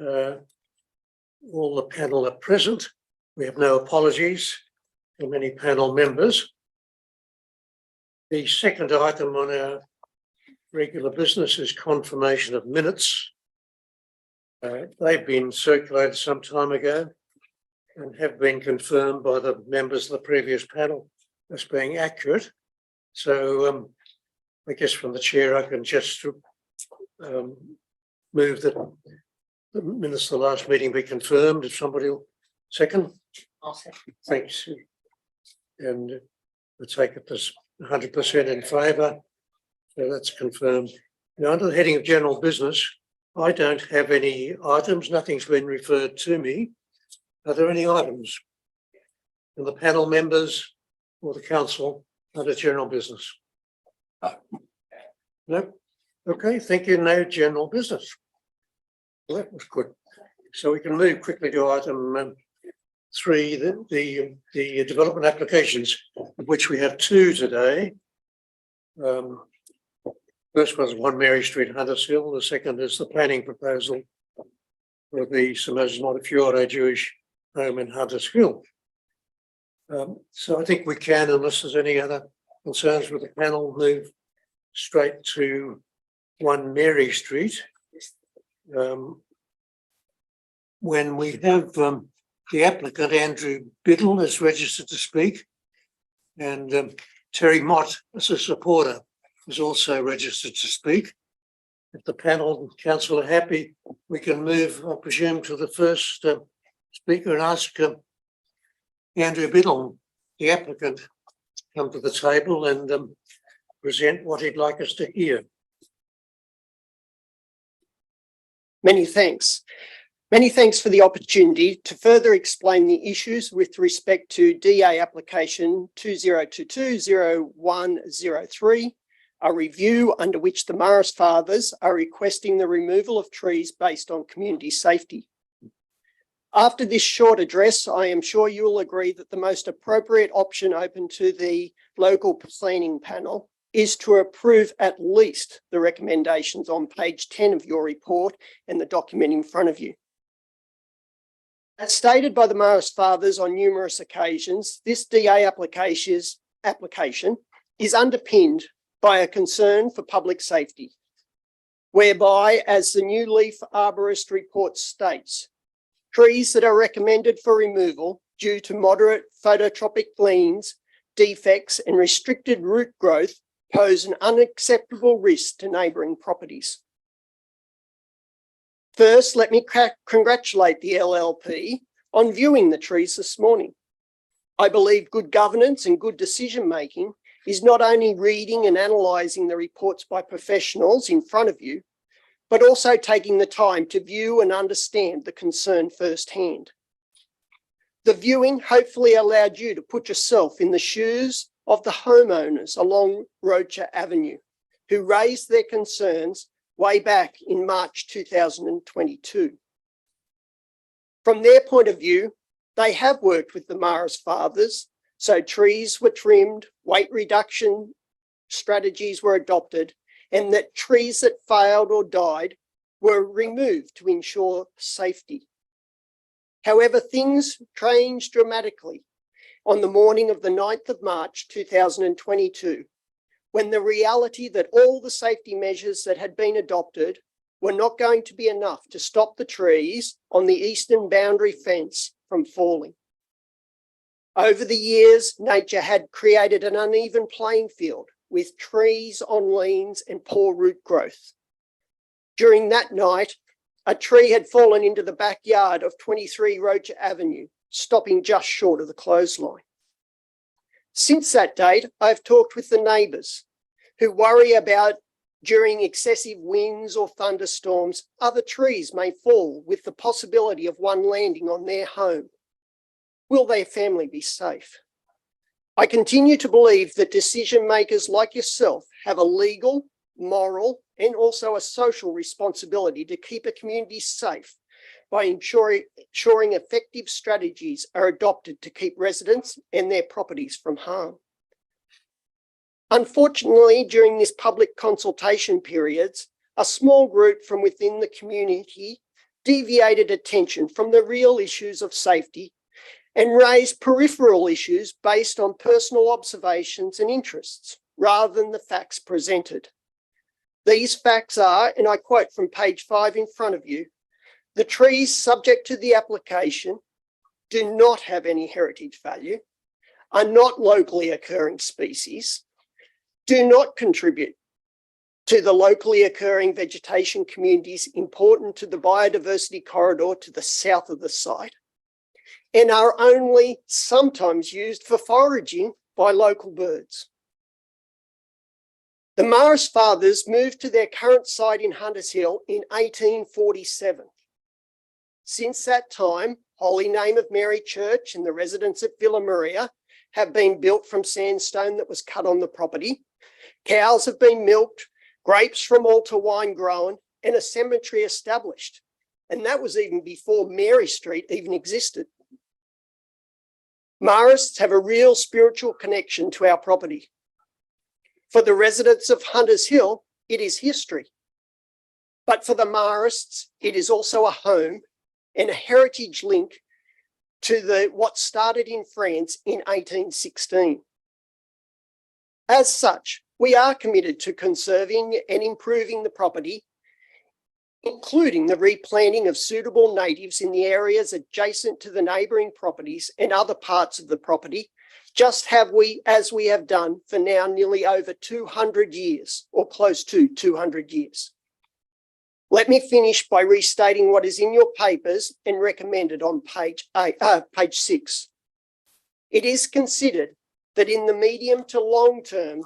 All the panel are present. We have no apologies from any panel members. The second item on our regular business is confirmation of minutes. They've been circulated some time ago and have been confirmed by the members of the previous panel as being accurate. So I guess from the chair, I can just move that the minutes of the last meeting be confirmed. If somebody will second. I'll second. Thanks. And we'll take it as 100% in favour. So that's confirmed. Now, under the heading of general business, I don't have any items. Nothing's been referred to me. Are there any items from the panel members or the council under general business? No? Okay, thank you. No general business. Well, that was good. So we can move quickly to item 3, the development applications, of which we have 2 today. First was 1 Mary Street, Huntersville. The second is the planning proposal for the St Moses Montefiore Jewish home in Huntersville. So I think we can, unless there's any other concerns with the panel, move straight to 1 Mary Street. When we have the applicant, Andrew Biddle, is registered to speak, and Terry Mott, as a supporter, is also registered to speak. If the panel and council are happy, we can move, I presume, to the first speaker and ask Andrew Biddle, the applicant, to come to the table and present what he'd like us to hear. Many thanks. Many thanks for the opportunity to further explain the issues with respect to DA application 2022-0103, a review under which the Morris Fathers are requesting the removal of trees based on community safety. After this short address, I am sure you will agree that the most appropriate option open to the local planning panel is to approve at least the recommendations on page 10 of your report and the document in front of you. As stated by the Morris Fathers on numerous occasions, this DA application is underpinned by a concern for public safety, whereby, as the New Leaf Arborist report states, trees that are recommended for removal due to moderate phototropic leans, defects and restricted root growth pose an unacceptable risk to neighbouring properties. First, let me congratulate the LLP on viewing the trees this morning. I believe good governance and good decision-making is not only reading and analysing the reports by professionals in front of you, but also taking the time to view and understand the concern firsthand. The viewing hopefully allowed you to put yourself in the shoes of the homeowners along Rocha Avenue, who raised their concerns way back in March 2022. From their point of view, they have worked with the Morris Fathers, so trees were trimmed, weight reduction strategies were adopted, and that trees that failed or died were removed to ensure safety. However, things changed dramatically on the morning of the 9th of March 2022, when the reality that all the safety measures that had been adopted were not going to be enough to stop the trees on the eastern boundary fence from falling. Over the years, nature had created an uneven playing field with trees on leans and poor root growth. During that night, a tree had fallen into the backyard of 23 Rocha Avenue, stopping just short of the clothesline. Since that date, I've talked with the neighbours who worry about during excessive winds or thunderstorms, other trees may fall with the possibility of one landing on their home. Will their family be safe? I continue to believe that decision makers like yourself have a legal, moral, and also a social responsibility to keep a community safe by ensuring effective strategies are adopted to keep residents and their properties from harm. Unfortunately, during this public consultation periods, a small group from within the community deviated attention from the real issues of safety and raised peripheral issues based on personal observations and interests rather than the facts presented. These facts are, and I quote from page 5 in front of you, the trees subject to the application do not have any heritage value, are not locally occurring species, do not contribute to the locally occurring vegetation communities important to the biodiversity corridor to the south of the site, and are only sometimes used for foraging by local birds. The Marist fathers moved to their current site in Hunters Hill in 1847. Since that time, Holy Name of Mary Church and the residence at Villa Maria have been built from sandstone that was cut on the property. Cows have been milked, grapes from altar wine grown, and a cemetery established. And that was even before Mary Street even existed. Marists have a real spiritual connection to our property. For the residents of Hunters Hill, it is history. But for the Marists, it is also a home and a heritage link to what started in France in 1816. As such, we are committed to conserving and improving the property, including the replanting of suitable natives in the areas adjacent to the neighbouring properties and other parts of the property, as we have done for now nearly over 200 years, or close to 200 years. Let me finish by restating what is in your papers and recommended on page 6. It is considered that in the medium to long term,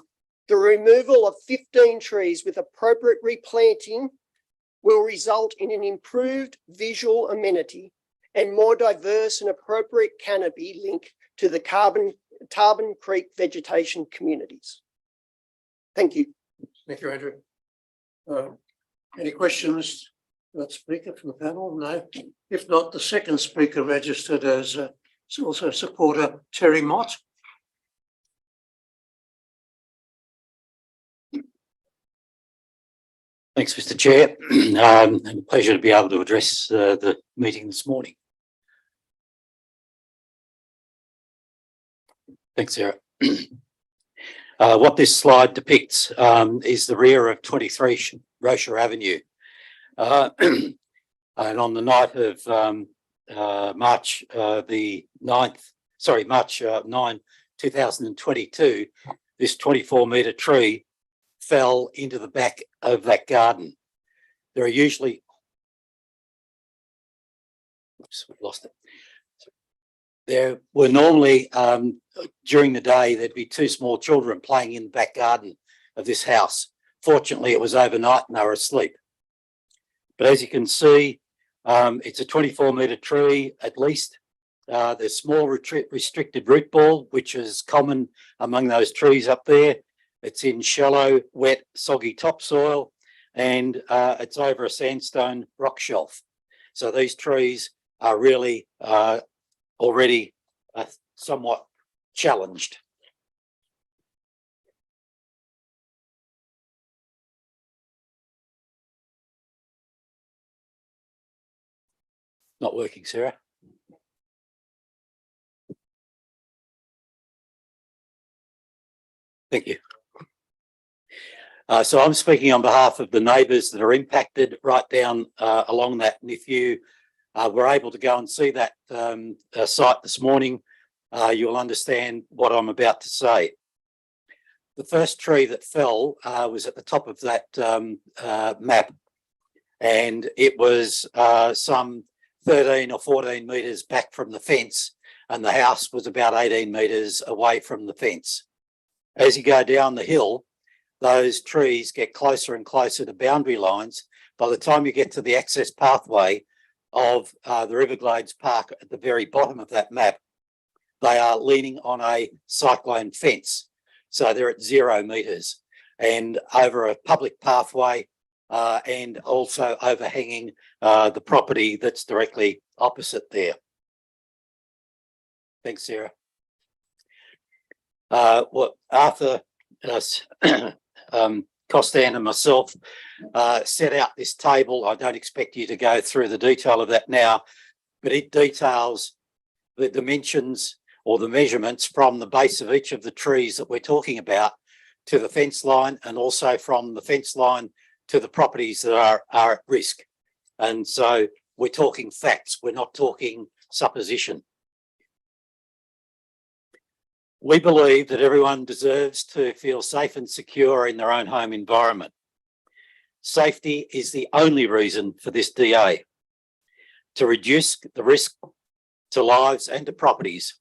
the removal of 15 trees with appropriate replanting will result in an improved visual amenity and more diverse and appropriate canopy link to the Tarban Creek vegetation communities. Thank you. Thank you, Andrew. Any questions about the speaker from the panel? No. If not, the second speaker registered as also supporter Terry Mott. Thanks, Mr. Chair. A pleasure to be able to address the meeting this morning. Thanks, Sarah. What this slide depicts is the rear of 23 Rocher Avenue. And on the night of March 9, 2022, this 24-metre tree fell into the back of that garden. There are usually, oops, we've lost it. There were normally, during the day, there'd be 2 small children playing in the back garden of this house. Fortunately, it was overnight and they were asleep. But as you can see, it's a 24-metre tree at least. There's small restricted root ball, which is common among those trees up there. It's in shallow, wet, soggy topsoil, and it's over a sandstone rock shelf. So these trees are really already somewhat challenged. Not working, Sarah. Thank you. So I'm speaking on behalf of the neighbours that are impacted right down along that. And if you were able to go and see that site this morning, you'll understand what I'm about to say. The first tree that fell was at the top of that map, and it was some 13 or 14 metres back from the fence, and the house was about 18 metres away from the fence. As you go down the hill, those trees get closer and closer to boundary lines. By the time you get to the access pathway of the Riverglades Park at the very bottom of that map, they are leaning on a cyclone fence. So they're at 0 metres and over a public pathway and also overhanging the property that's directly opposite there. Thanks, Sarah. What Arthur Costan and myself set out this table. I don't expect you to go through the detail of that now, but it details the dimensions or the measurements from the base of each of the trees that we're talking about to the fence line, and also from the fence line to the properties that are at risk. And so we're talking facts, we're not talking supposition. We believe that everyone deserves to feel safe and secure in their own home environment. Safety is the only reason for this DA, to reduce the risk to lives and to properties.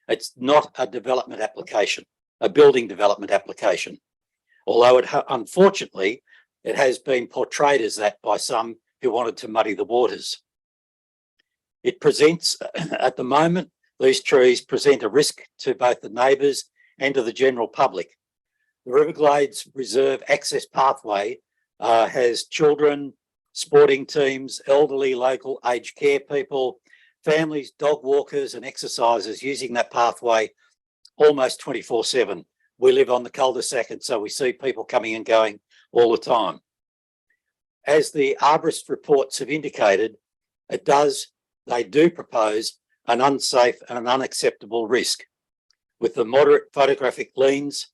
It's not a development application, a building development application, although unfortunately it has been portrayed as that by some who wanted to muddy the waters. It presents, at the moment, these trees present a risk to both the neighbours and to the general public. The Riverglades Reserve Access Pathway has children, sporting teams, elderly, local aged care people, families, dog walkers and exercisers using that pathway almost 24/7. We live on the cul-de-sac, and so we see people coming and going all the time. As the arborist reports have indicated, they do propose an unsafe and an unacceptable risk. With the moderate phototropic leans,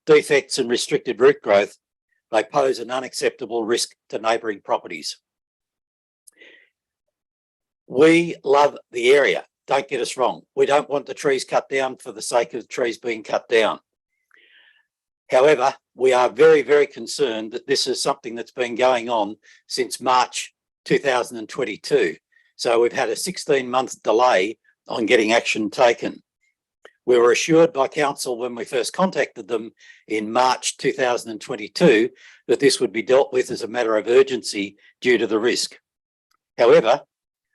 defects and restricted root growth, they pose an unacceptable risk to neighbouring properties. We love the area, don't get us wrong. We don't want the trees cut down for the sake of the trees being cut down. However, we are very, very concerned that this is something that's been going on since March 2022. So we've had a 16-month delay on getting action taken. We were assured by council when we first contacted them in March 2022 that this would be dealt with as a matter of urgency due to the risk. However,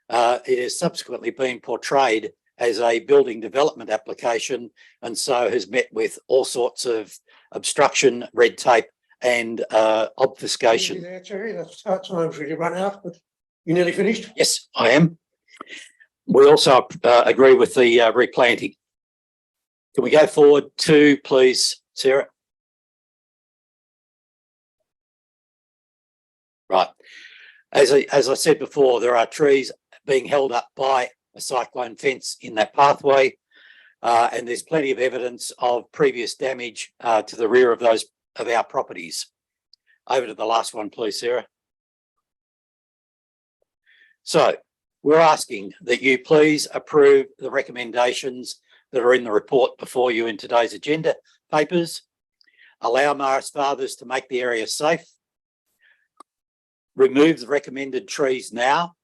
it has subsequently been portrayed as a building development application, and so has met with all sorts of obstruction, red tape and obfuscation. Terry, that's time for you to run out, but you nearly finished? Yes, I am. We also agree with the replanting. Can we go forward to, please, Sarah? Right. As I said before, there are trees being held up by a cyclone fence in that pathway, and there's plenty of evidence of previous damage to the rear of our properties. Over to the last one, please, Sarah. So we're asking that you please approve the recommendations that are in the report before you in today's agenda papers. Allow Morris Fathers to make the area safe. Remove the recommended trees now,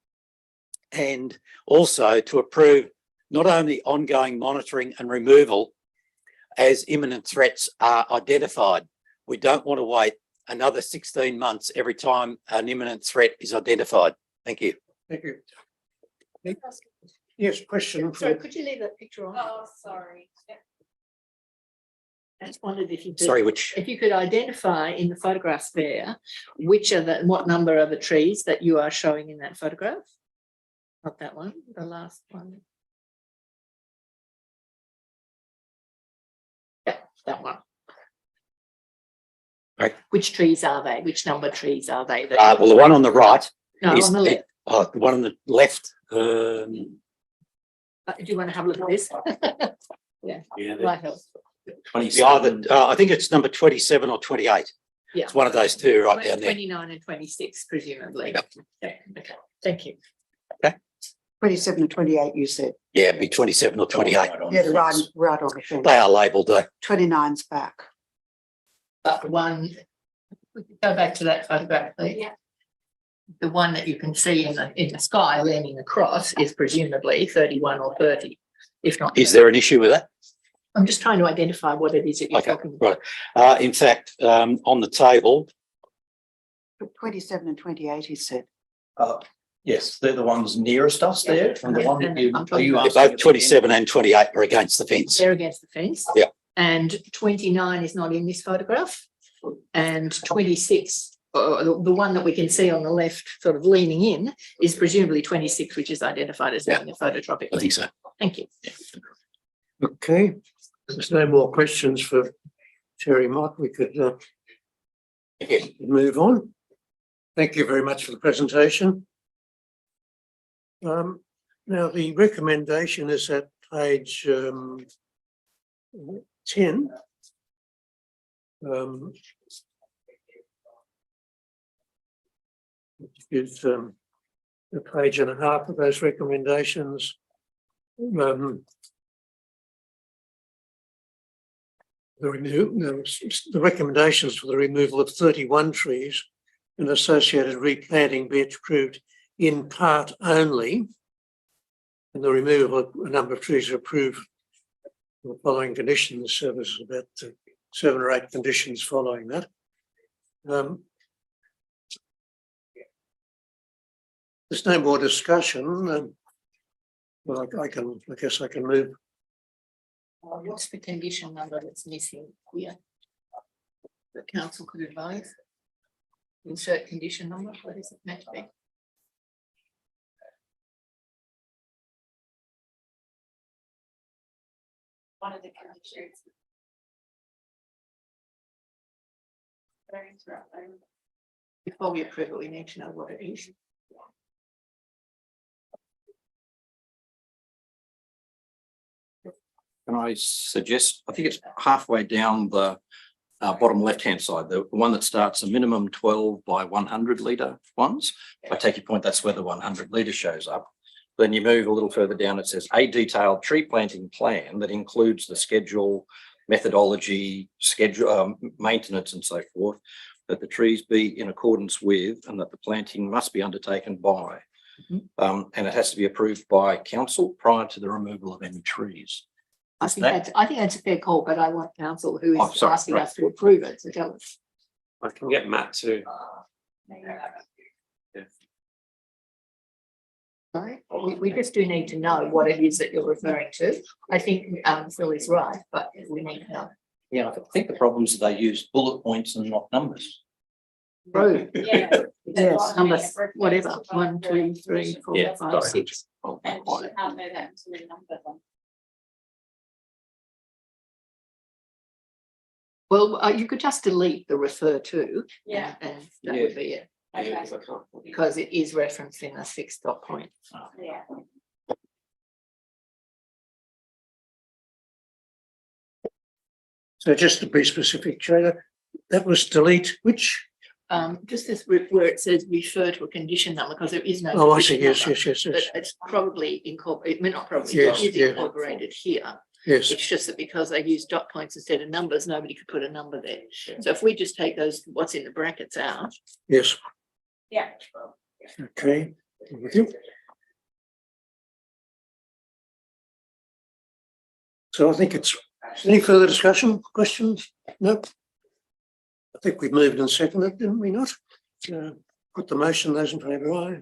and also to approve not only ongoing monitoring and removal as imminent threats are identified. We don't want to wait another 16 months every time an imminent threat is identified. Thank you. Thank you. Yes, question. Sorry, could you leave that picture on? Oh, sorry. I just wondered if you could, Sorry, which? if you could identify in the photographs there, what number are the trees that you are showing in that photograph? Not that one, the last one. Yeah, that one. Right. Which trees are they? Which number trees are they? Well, the one on the right. No, is on the left. The one on the left. Do you want to have a look at this? Yeah, right. I think it's number 27 or 28. Yeah. It's one of those two right down there. 29 and 26, presumably. Yep. Yeah, okay, thank you. 27 and 28, you said. Yeah, it'd be 27 or 28. Yeah, right on the fence. They are labelled though. 29's back. But one, we could go back to that photograph, please. Yeah. The one that you can see in the sky leaning across is presumably 31 or 30, if not. Is there an issue with that? I'm just trying to identify what it is that you're Okay, talking about. right. In fact, on the table, 27 and 28, he said. Yes, they're the ones nearest us there. And the Yeah, one that and you, I'm are talking you about- they're asking both 27 and 28 are against the fence. They're against the fence. Yeah. And 29 is not in this photograph. And 26, the one that we can see on the left, sort of leaning in, is presumably 26, which is identified as being a phototropic. I think so. Thank you. Okay, there's no more questions for Terry Mott, we could move on. Thank you very much for the presentation. Now, the recommendation is at page 10. Is a page and a half of those recommendations. The recommendations for the removal of 31 trees and associated replanting be approved in part only, and the removal of a number of trees are approved the following conditions. So there's about 7 or 8 conditions following that. There's no more discussion. Well, I guess I can move. What's the condition number that's missing here? The council could advise. Insert condition number. What is it meant to be? One of the conditions. Before we approve it, we need to know what it is. Can I suggest, I think it's halfway down the bottom left-hand side, the one that starts a minimum 12 by 100 litre ones. I take your point, that's where the 100 litre shows up. Then you move a little further down, it says a detailed tree planting plan that includes the schedule, methodology, schedule, maintenance and so forth, that the trees be in accordance with and that the planting must be undertaken by. And it has to be approved by council prior to the removal of any trees. I think that's a fair call, but I want council who is asking us to approve it to tell us. I can get Matt to. Right. We just do need to know what it is that you're referring to. I think Phil is right, but we need to know. Yeah, I think the problem is they use bullet points and not numbers. Road. Yeah. Yes, number whatever. 1, 2, 3, 4, Yeah, 5, sorry. 6. And she can't know that until we number them. Well, you could just delete the refer to. Yeah. And that would be it, Okay. because it is referenced in a 6-dot point. Yeah. So just to be specific, Chair, that was delete which? Just this where it says refer to a condition number, because there is no. Oh, I see. condition Yes, number. yes. But it's probably incorporated, not probably, Yes, it is yeah. incorporated here. Yes, It's just that because they use dot points instead of numbers, nobody could put a number there. So if we just take those, what's in the brackets out. yes. Yeah. Okay. I'm with you. So I think it's, any further discussion, questions? No. I think we've moved and seconded, didn't we not? Put the motion, those in favour, aye.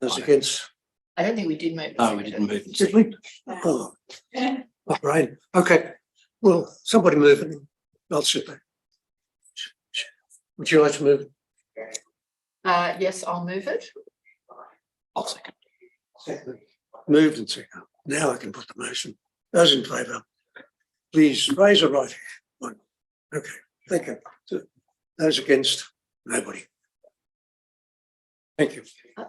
Those against, I don't think we did move. No, we didn't move. did we? Oh, my brain. Okay, well, somebody move it. I'll sit there. Would you like to move? Yes, I'll move it. I'll second. Second. Moved and seconded. Now I can put the motion. Those in favour, please raise a right hand. One. Okay, thank you. Those against, nobody. Thank you.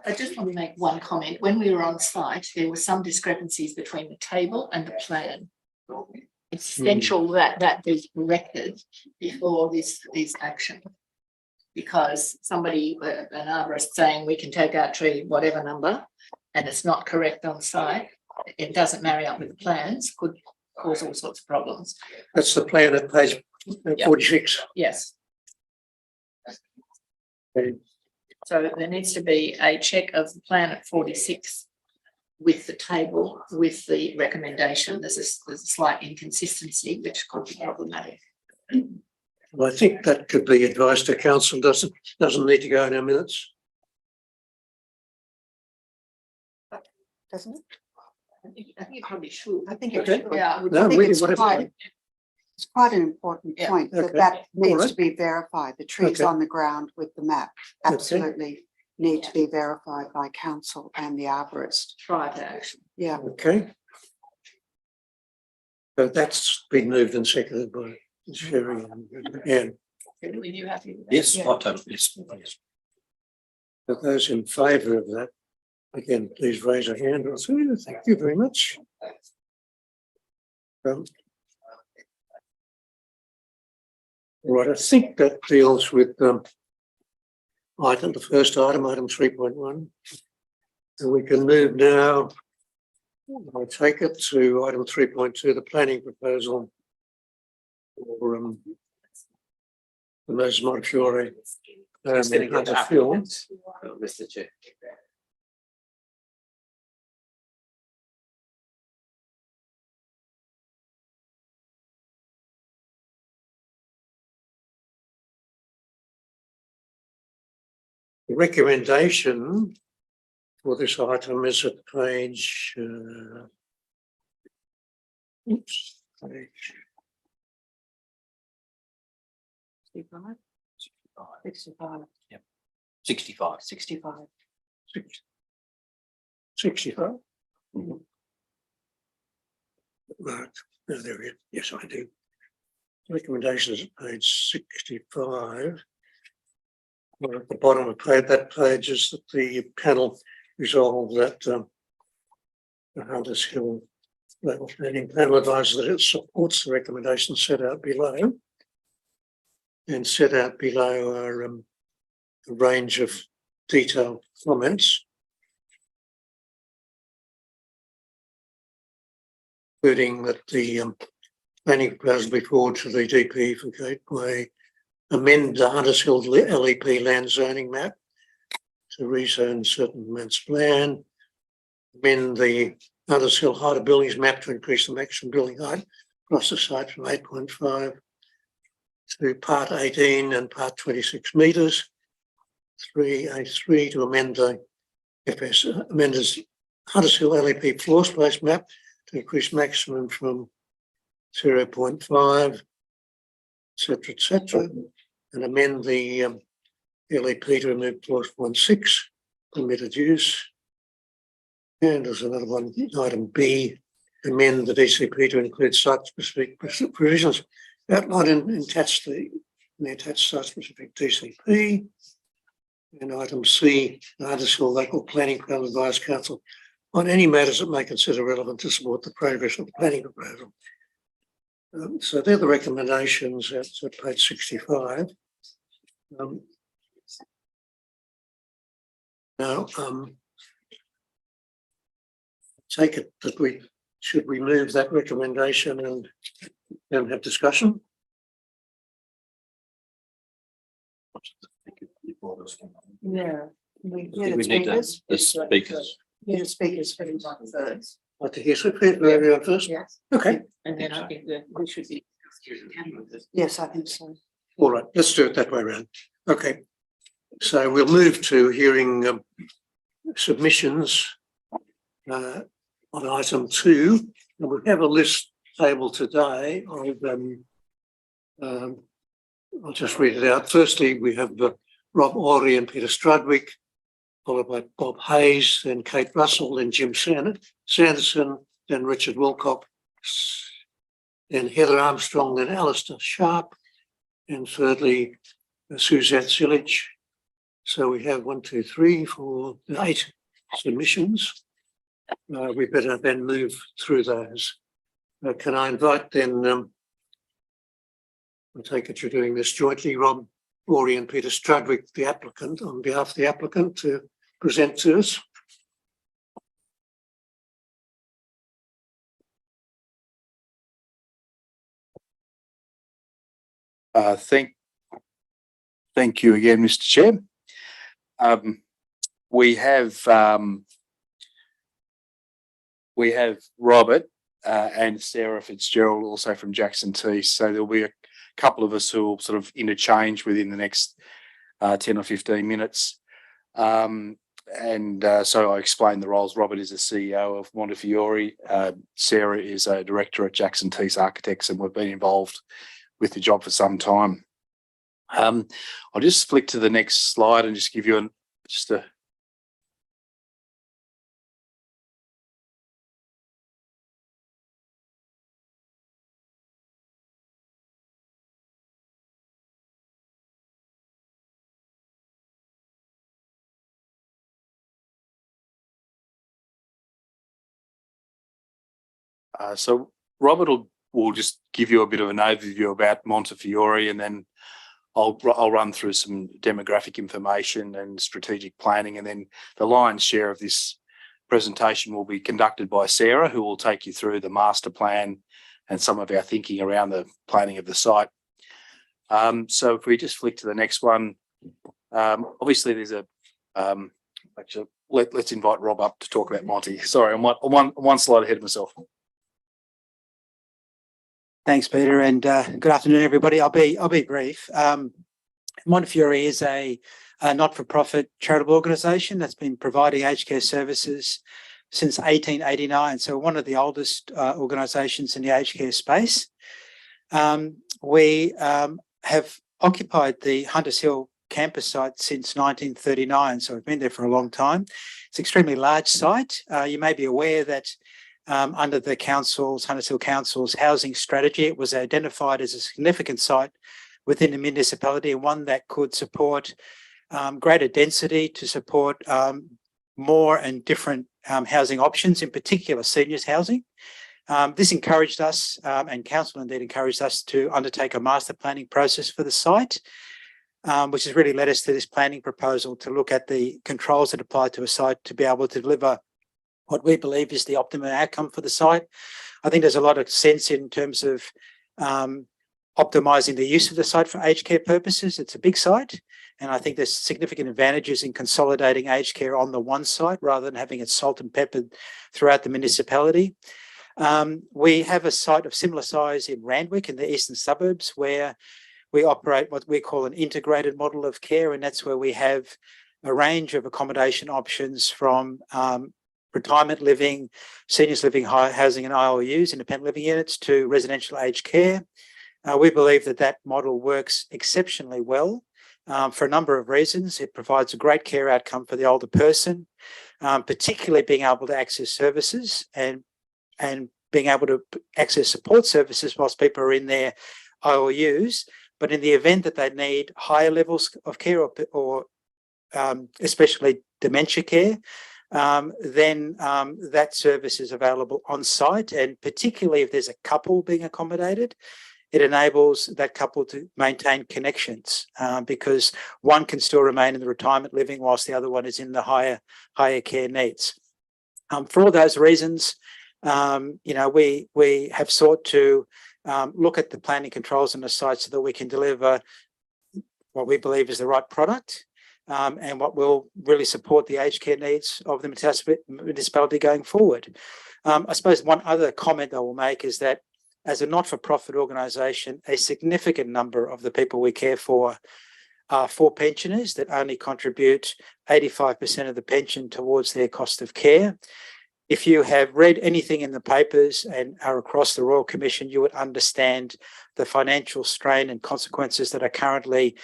I just want to make one comment. When we were on site, there were some discrepancies between the table and the plan. It's essential that that is corrected before this action. Because somebody, an arborist saying we can take out tree whatever number, and it's not correct on site, it doesn't marry up with the plans, could cause all sorts of problems. That's the plan at page 46. Yes. Okay. So there needs to be a check of the plan at 46 with the table, with the recommendation. There's a slight inconsistency, which could be problematic. Well, I think that could be advised to council, doesn't need to go in our minutes. Doesn't it? I think it probably should. I think Okay. it should. Yeah, No, I think really, it's whatever. it's quite an important Yeah. point Okay. that needs right. to be verified. The trees Okay. on the ground with the map Okay. absolutely need to be verified by council and the arborist. prior to action. Yeah, Okay. So that's been moved and seconded by Sherry and Anne. Were you happy with that? Yes, Yeah. totally, yes. For those in favour of that, again, please raise a hand or two. Thank you very much. Right, I think that deals with the first item, item 3.1. And we can move now, I take it, to item 3.2, the planning proposal for the Moses Montefiore Hunter Hill. Mr. Chair. The recommendation for this item is at page, page 65, 65. 65. 65. Right, no, there it is. Yes, I do. Recommendations at page 65. Well, at the bottom of that page is that the panel resolved that the Hunters Hill Local Planning Panel advises that it supports the recommendations set out below. And set out below are a range of detailed comments, including that the planning proposal be forward to the DP for Gateway, amend the Hunters Hill LEP land zoning map to rezone certain amounts of land, amend the Hunters Hill height of buildings map to increase the maximum building height across the site from 8.5 to part 18 and part 26 metres. 3A3 to amend the Hunters Hill LEP floor space map to increase maximum from 0.5, etc., and amend the LEP to remove clause 1.6, permitted use. And there's another one, item B, amend the DCP to include site-specific provisions outlined in the attached site-specific DCP. And item C, the Hunters Hill Local Planning Panel advise council on any matters that may consider relevant to support the progress of the planning proposal. So they're the recommendations at page 65. Now, take it that should we move that recommendation and have discussion? Yeah. We I think we need the speakers. Yeah, the speakers for first. Like to hear everyone first? Yes. Okay, And then I think that we should be. Yes, I think so. all right, let's do it that way around. Okay, so we'll move to hearing submissions on item 2. And we have a list table today of I'll just read it out. Firstly, we have Rob Ory and Peter Strudwick, followed by Bob Hayes, then Kate Russell, then Jim Sanderson, then Richard Wilcock, then Heather Armstrong, then Alistair Sharp, and thirdly, Suzette Silich. So we have 1, 2, 3, 4, 8 submissions. We better then move through those. Can I invite then, I take it you're doing this jointly, Rob Ory and Peter Strudwick, the applicant, on behalf of the applicant, to present to us. Thank you again, Mr. Chair. We have Robert and Sarah Fitzgerald also from Jackson T. So there'll be a couple of us who will sort of interchange within the next 10 or 15 minutes. So I explained the roles. Robert is the CEO of Montefiore. Sarah is a director at Jackson T's Architects, and we've been involved with the job for some time. I'll just flick to the next slide and just give you a So Robert will just give you a bit of an overview about Montefiore, and then I'll run through some demographic information and strategic planning, and then the lion's share of this presentation will be conducted by Sarah, who will take you through the master plan and some of our thinking around the planning of the site. So if we just flick to the next one, obviously there's a actually let's invite Rob up to talk about Monty. Sorry, I'm one slide ahead of myself. Thanks, Peter, and good afternoon, everybody. I'll be brief. Montefiore is a not-for-profit charitable organisation that's been providing aged care services since 1889. So one of the oldest organisations in the aged care space. We have occupied the Hunters Hill campus site since 1939, so we've been there for a long time. It's an extremely large site. You may be aware that under the Hunters Hill Council's housing strategy, it was identified as a significant site within the municipality, and one that could support greater density, to support more and different housing options, in particular seniors housing. This encouraged us, and council indeed encouraged us, to undertake a master planning process for the site, which has really led us to this planning proposal to look at the controls that apply to a site to be able to deliver what we believe is the optimum outcome for the site. I think there's a lot of sense in terms of optimising the use of the site for aged care purposes. It's a big site, and I think there's significant advantages in consolidating aged care on the one site rather than having it salt and peppered throughout the municipality. We have a site of similar size in Randwick in the eastern suburbs, where we operate what we call an integrated model of care, and that's where we have a range of accommodation options from retirement living, seniors living housing and ILUs, independent living units, to residential aged care. We believe that that model works exceptionally well for a number of reasons. It provides a great care outcome for the older person, particularly being able to access services and being able to access support services whilst people are in their ILUs. But in the event that they need higher levels of care or especially dementia care, then that service is available on site, and particularly if there's a couple being accommodated, it enables that couple to maintain connections because one can still remain in the retirement living whilst the other one is in the higher care needs. For all those reasons, we have sought to look at the planning controls on the site so that we can deliver what we believe is the right product and what will really support the aged care needs of the municipality going forward. I suppose one other comment I will make is that as a not-for-profit organisation, a significant number of the people we care for are for pensioners that only contribute 85% of the pension towards their cost of care. If you have read anything in the papers and are across the Royal Commission, you would understand the financial strain and consequences that are currently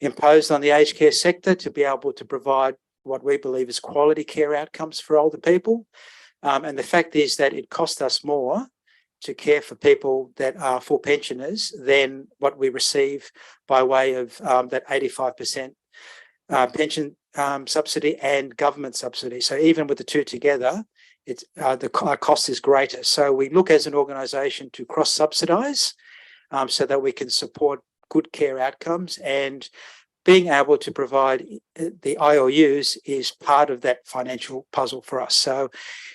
imposed on the aged care sector to be able to provide what we believe is quality care outcomes for older people. And the fact is that it costs us more to care for people that are full pensioners than what we receive by way of that 85% pension subsidy and government subsidy. So even with the two together, it's the cost is greater. So we look as an organisation to cross-subsidise so that we can support good care outcomes, and being able to provide the ILUs is part of that financial puzzle for us. So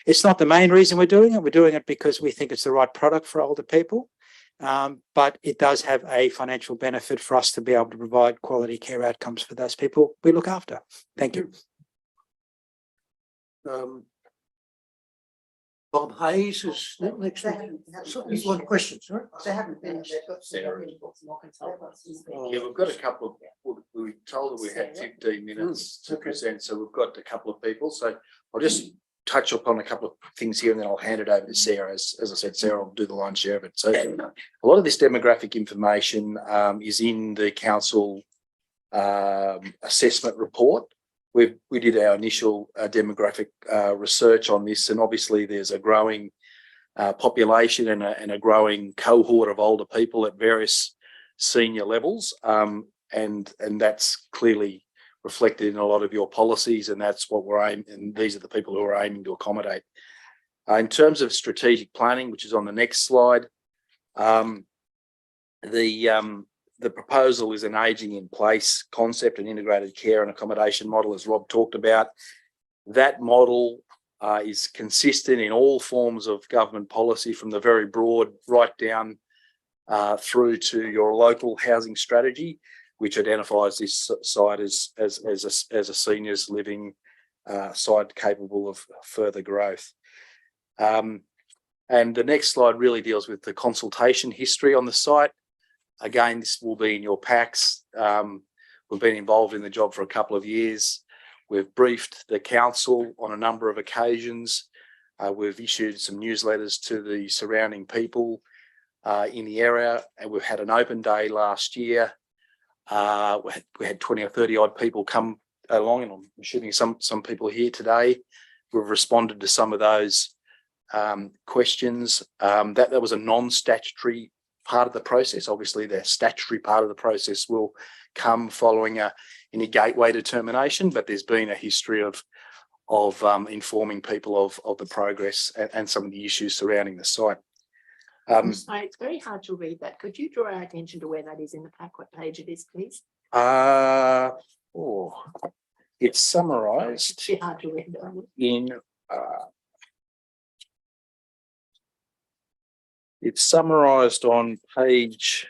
it's not the main reason we're doing it. We're doing it because we think it's the right product for older people, but it does have a financial benefit for us to be able to provide quality care outcomes for those people we look after. Thank you. Bob Hayes is next. There's one question, sorry. They haven't finished. Yeah, we've got a couple of, we were told that we had 15 minutes to present, so we've got a couple of people. So I'll just touch upon a couple of things here and then I'll hand it over to Sarah. As I said, Sarah will do the lion's share of it. So a lot of this demographic information is in the council assessment report. We did our initial demographic research on this, and obviously there's a growing population and a growing cohort of older people at various senior levels, and that's clearly reflected in a lot of your policies, and that's what we're aiming, and these are the people who are aiming to accommodate. In terms of strategic planning, which is on the next slide, the proposal is an ageing in place concept and integrated care and accommodation model, as Rob talked about. That model is consistent in all forms of government policy, from the very broad right down through to your local housing strategy, which identifies this site as a seniors living site capable of further growth. And the next slide really deals with the consultation history on the site. Again, this will be in your packs. We've been involved in the job for a couple of years. We've briefed the council on a number of occasions. We've issued some newsletters to the surrounding people in the area, and we've had an open day last year. We had 20 or 30 odd people come along, and I'm assuming some people here today. We've responded to some of those questions. That was a non-statutory part of the process. Obviously, the statutory part of the process will come following any gateway determination, but there's been a history of informing people of the progress and some of the issues surrounding the site. Sorry, it's very hard to read that. Could you draw our attention to where that is in the pack, what page it is, please? It's summarised It's a bit hard to read. in it's summarised on page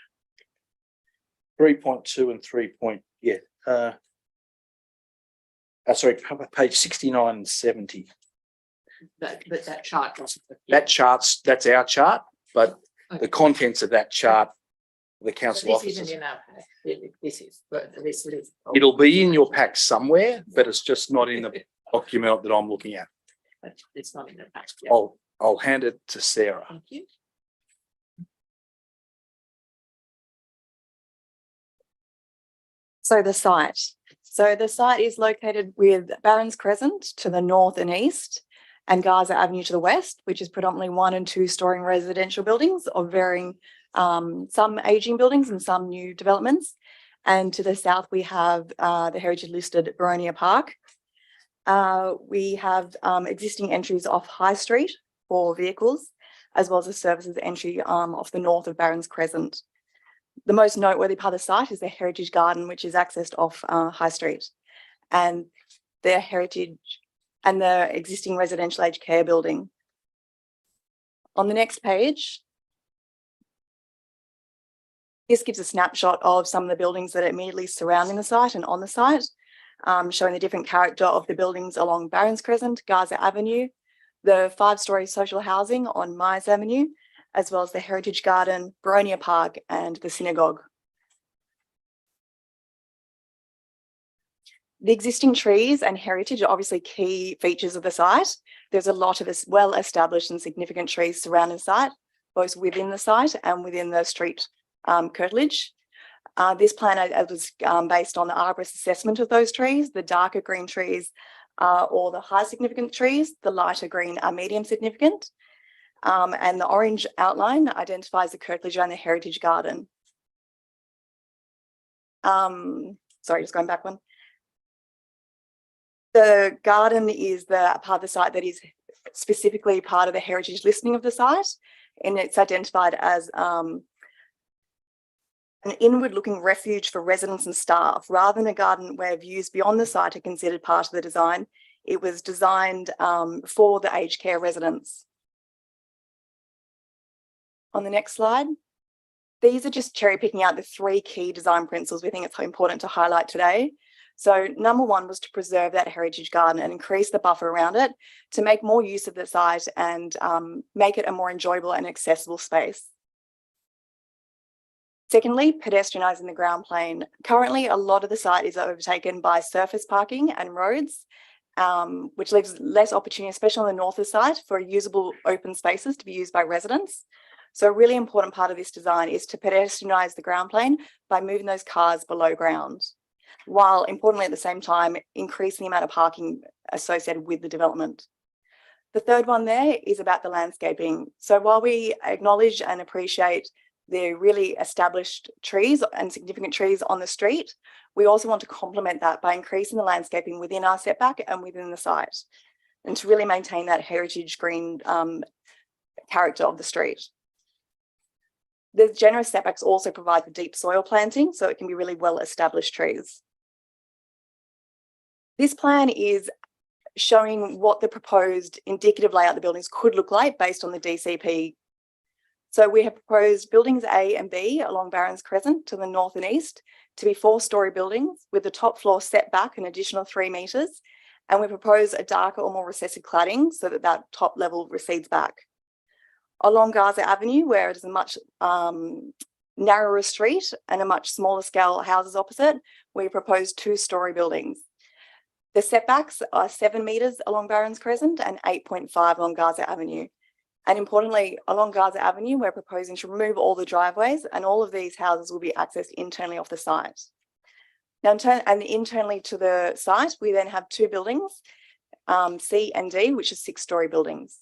3.2 and 3. Sorry, page 69 and 70. But that chart doesn't. That's our chart, but Okay. the contents of that chart, the council This officers. isn't in our pack. This is, but this is. It'll be in your pack somewhere, but it's just not in the document that I'm looking at. But it's not in the pack. Yeah. I'll hand it to Sarah. Thank you. So the site is located with Barron's Crescent to the north and east, and Gaza Avenue to the west, which is predominantly 1 and 2 story residential buildings of varying, some aging buildings and some new developments. And to the south, we have the heritage listed Boronia Park. We have existing entries off High Street for vehicles, as well as a services entry off the north of Barron's Crescent. The most noteworthy part of the site is the Heritage Garden, which is accessed off High Street, and the heritage and the existing residential aged care building. On the next page, this gives a snapshot of some of the buildings that are immediately surrounding the site and on the site, showing the different character of the buildings along Barron's Crescent, Gaza Avenue, the 5-story social housing on Myers Avenue, as well as the Heritage Garden, Boronia Park, and the synagogue. The existing trees and heritage are obviously key features of the site. There's a lot of well-established and significant trees surrounding the site, both within the site and within the street curtilage. This plan was based on the arborist assessment of those trees. The darker green trees are all the high significant trees, the lighter green are medium significant. And the orange outline identifies the curtilage around the Heritage Garden. Sorry, just going back one. The garden is the part of the site that is specifically part of the heritage listing of the site, and it's identified as an inward-looking refuge for residents and staff. Rather than a garden where views beyond the site are considered part of the design, it was designed for the aged care residents. On the next slide, these are just cherry picking out the 3 key design principles we think it's important to highlight today. So number 1 was to preserve that heritage garden and increase the buffer around it to make more use of the site and make it a more enjoyable and accessible space. Secondly, pedestrianising the ground plane. Currently, a lot of the site is overtaken by surface parking and roads, which leaves less opportunity, especially on the north of the site, for usable open spaces to be used by residents. So a really important part of this design is to pedestrianise the ground plane by moving those cars below ground, while importantly at the same time increasing the amount of parking associated with the development. The third one there is about the landscaping. So while we acknowledge and appreciate the really established trees and significant trees on the street, we also want to complement that by increasing the landscaping within our setback and within the site. and to really maintain that heritage green character of the street. The generous setbacks also provide for deep soil planting, so it can be really well established trees. This plan is showing what the proposed indicative layout of the buildings could look like based on the DCP. So we have proposed buildings A and B along Barons Crescent to the north and east to be 4-storey buildings with the top floor set back an additional 3 metres. And we propose a darker or more recessive cladding so that that top level recedes back. Along Gaza Avenue, where it is a much narrower street and a much smaller scale houses opposite, we propose 2-storey buildings. The setbacks are 7 metres along Barons Crescent and 8.5 along Gaza Avenue. And importantly, along Gaza Avenue, we're proposing to remove all the driveways, and all of these houses will be accessed internally off the site. Now, internally to the site, we then have 2 buildings, C and D, which are 6-storey buildings.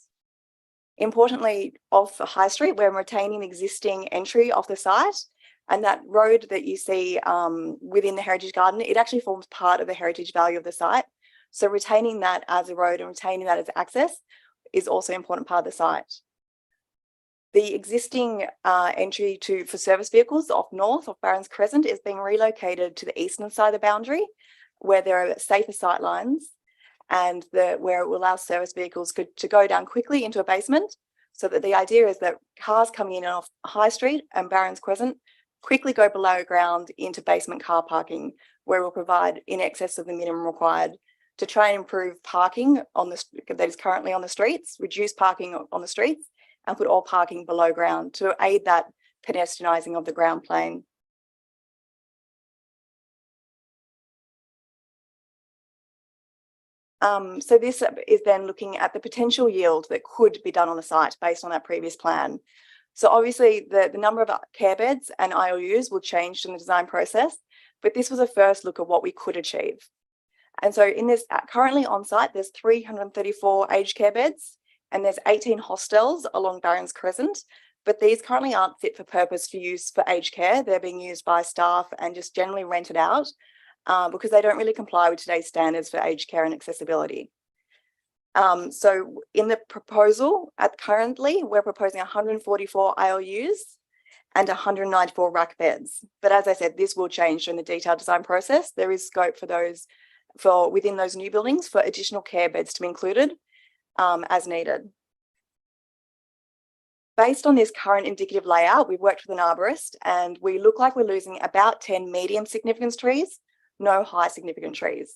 Importantly, off High Street, we're retaining the existing entry off the site, and that road that you see within the Heritage Garden, it actually forms part of the heritage value of the site. So retaining that as a road and retaining that as access is also an important part of the site. The existing entry for service vehicles off north of Barons Crescent is being relocated to the eastern side of the boundary, where there are safer sight lines and where it will allow service vehicles to go down quickly into a basement, so that the idea is that cars coming in off High Street and Barons Crescent quickly go below ground into basement car parking, where we'll provide in excess of the minimum required to try and improve parking that is currently on the streets, reduce parking on the streets, and put all parking below ground to aid that pedestrianising of the ground plane. So this is then looking at the potential yield that could be done on the site based on that previous plan. So obviously the number of care beds and ILUs will change in the design process, but this was a first look at what we could achieve. And so in this, currently on site, there's 334 aged care beds and there's 18 hostels along Barons Crescent, but these currently aren't fit for purpose for use for aged care. They're being used by staff and just generally rented out because they don't really comply with today's standards for aged care and accessibility. So in the proposal, currently, we're proposing 144 ILUs and 194 rack beds. But as I said, this will change during the detailed design process. There is scope for those, within those new buildings, for additional care beds to be included as needed. Based on this current indicative layout, we've worked with an arborist and we look like we're losing about 10 medium significance trees, no high significant trees.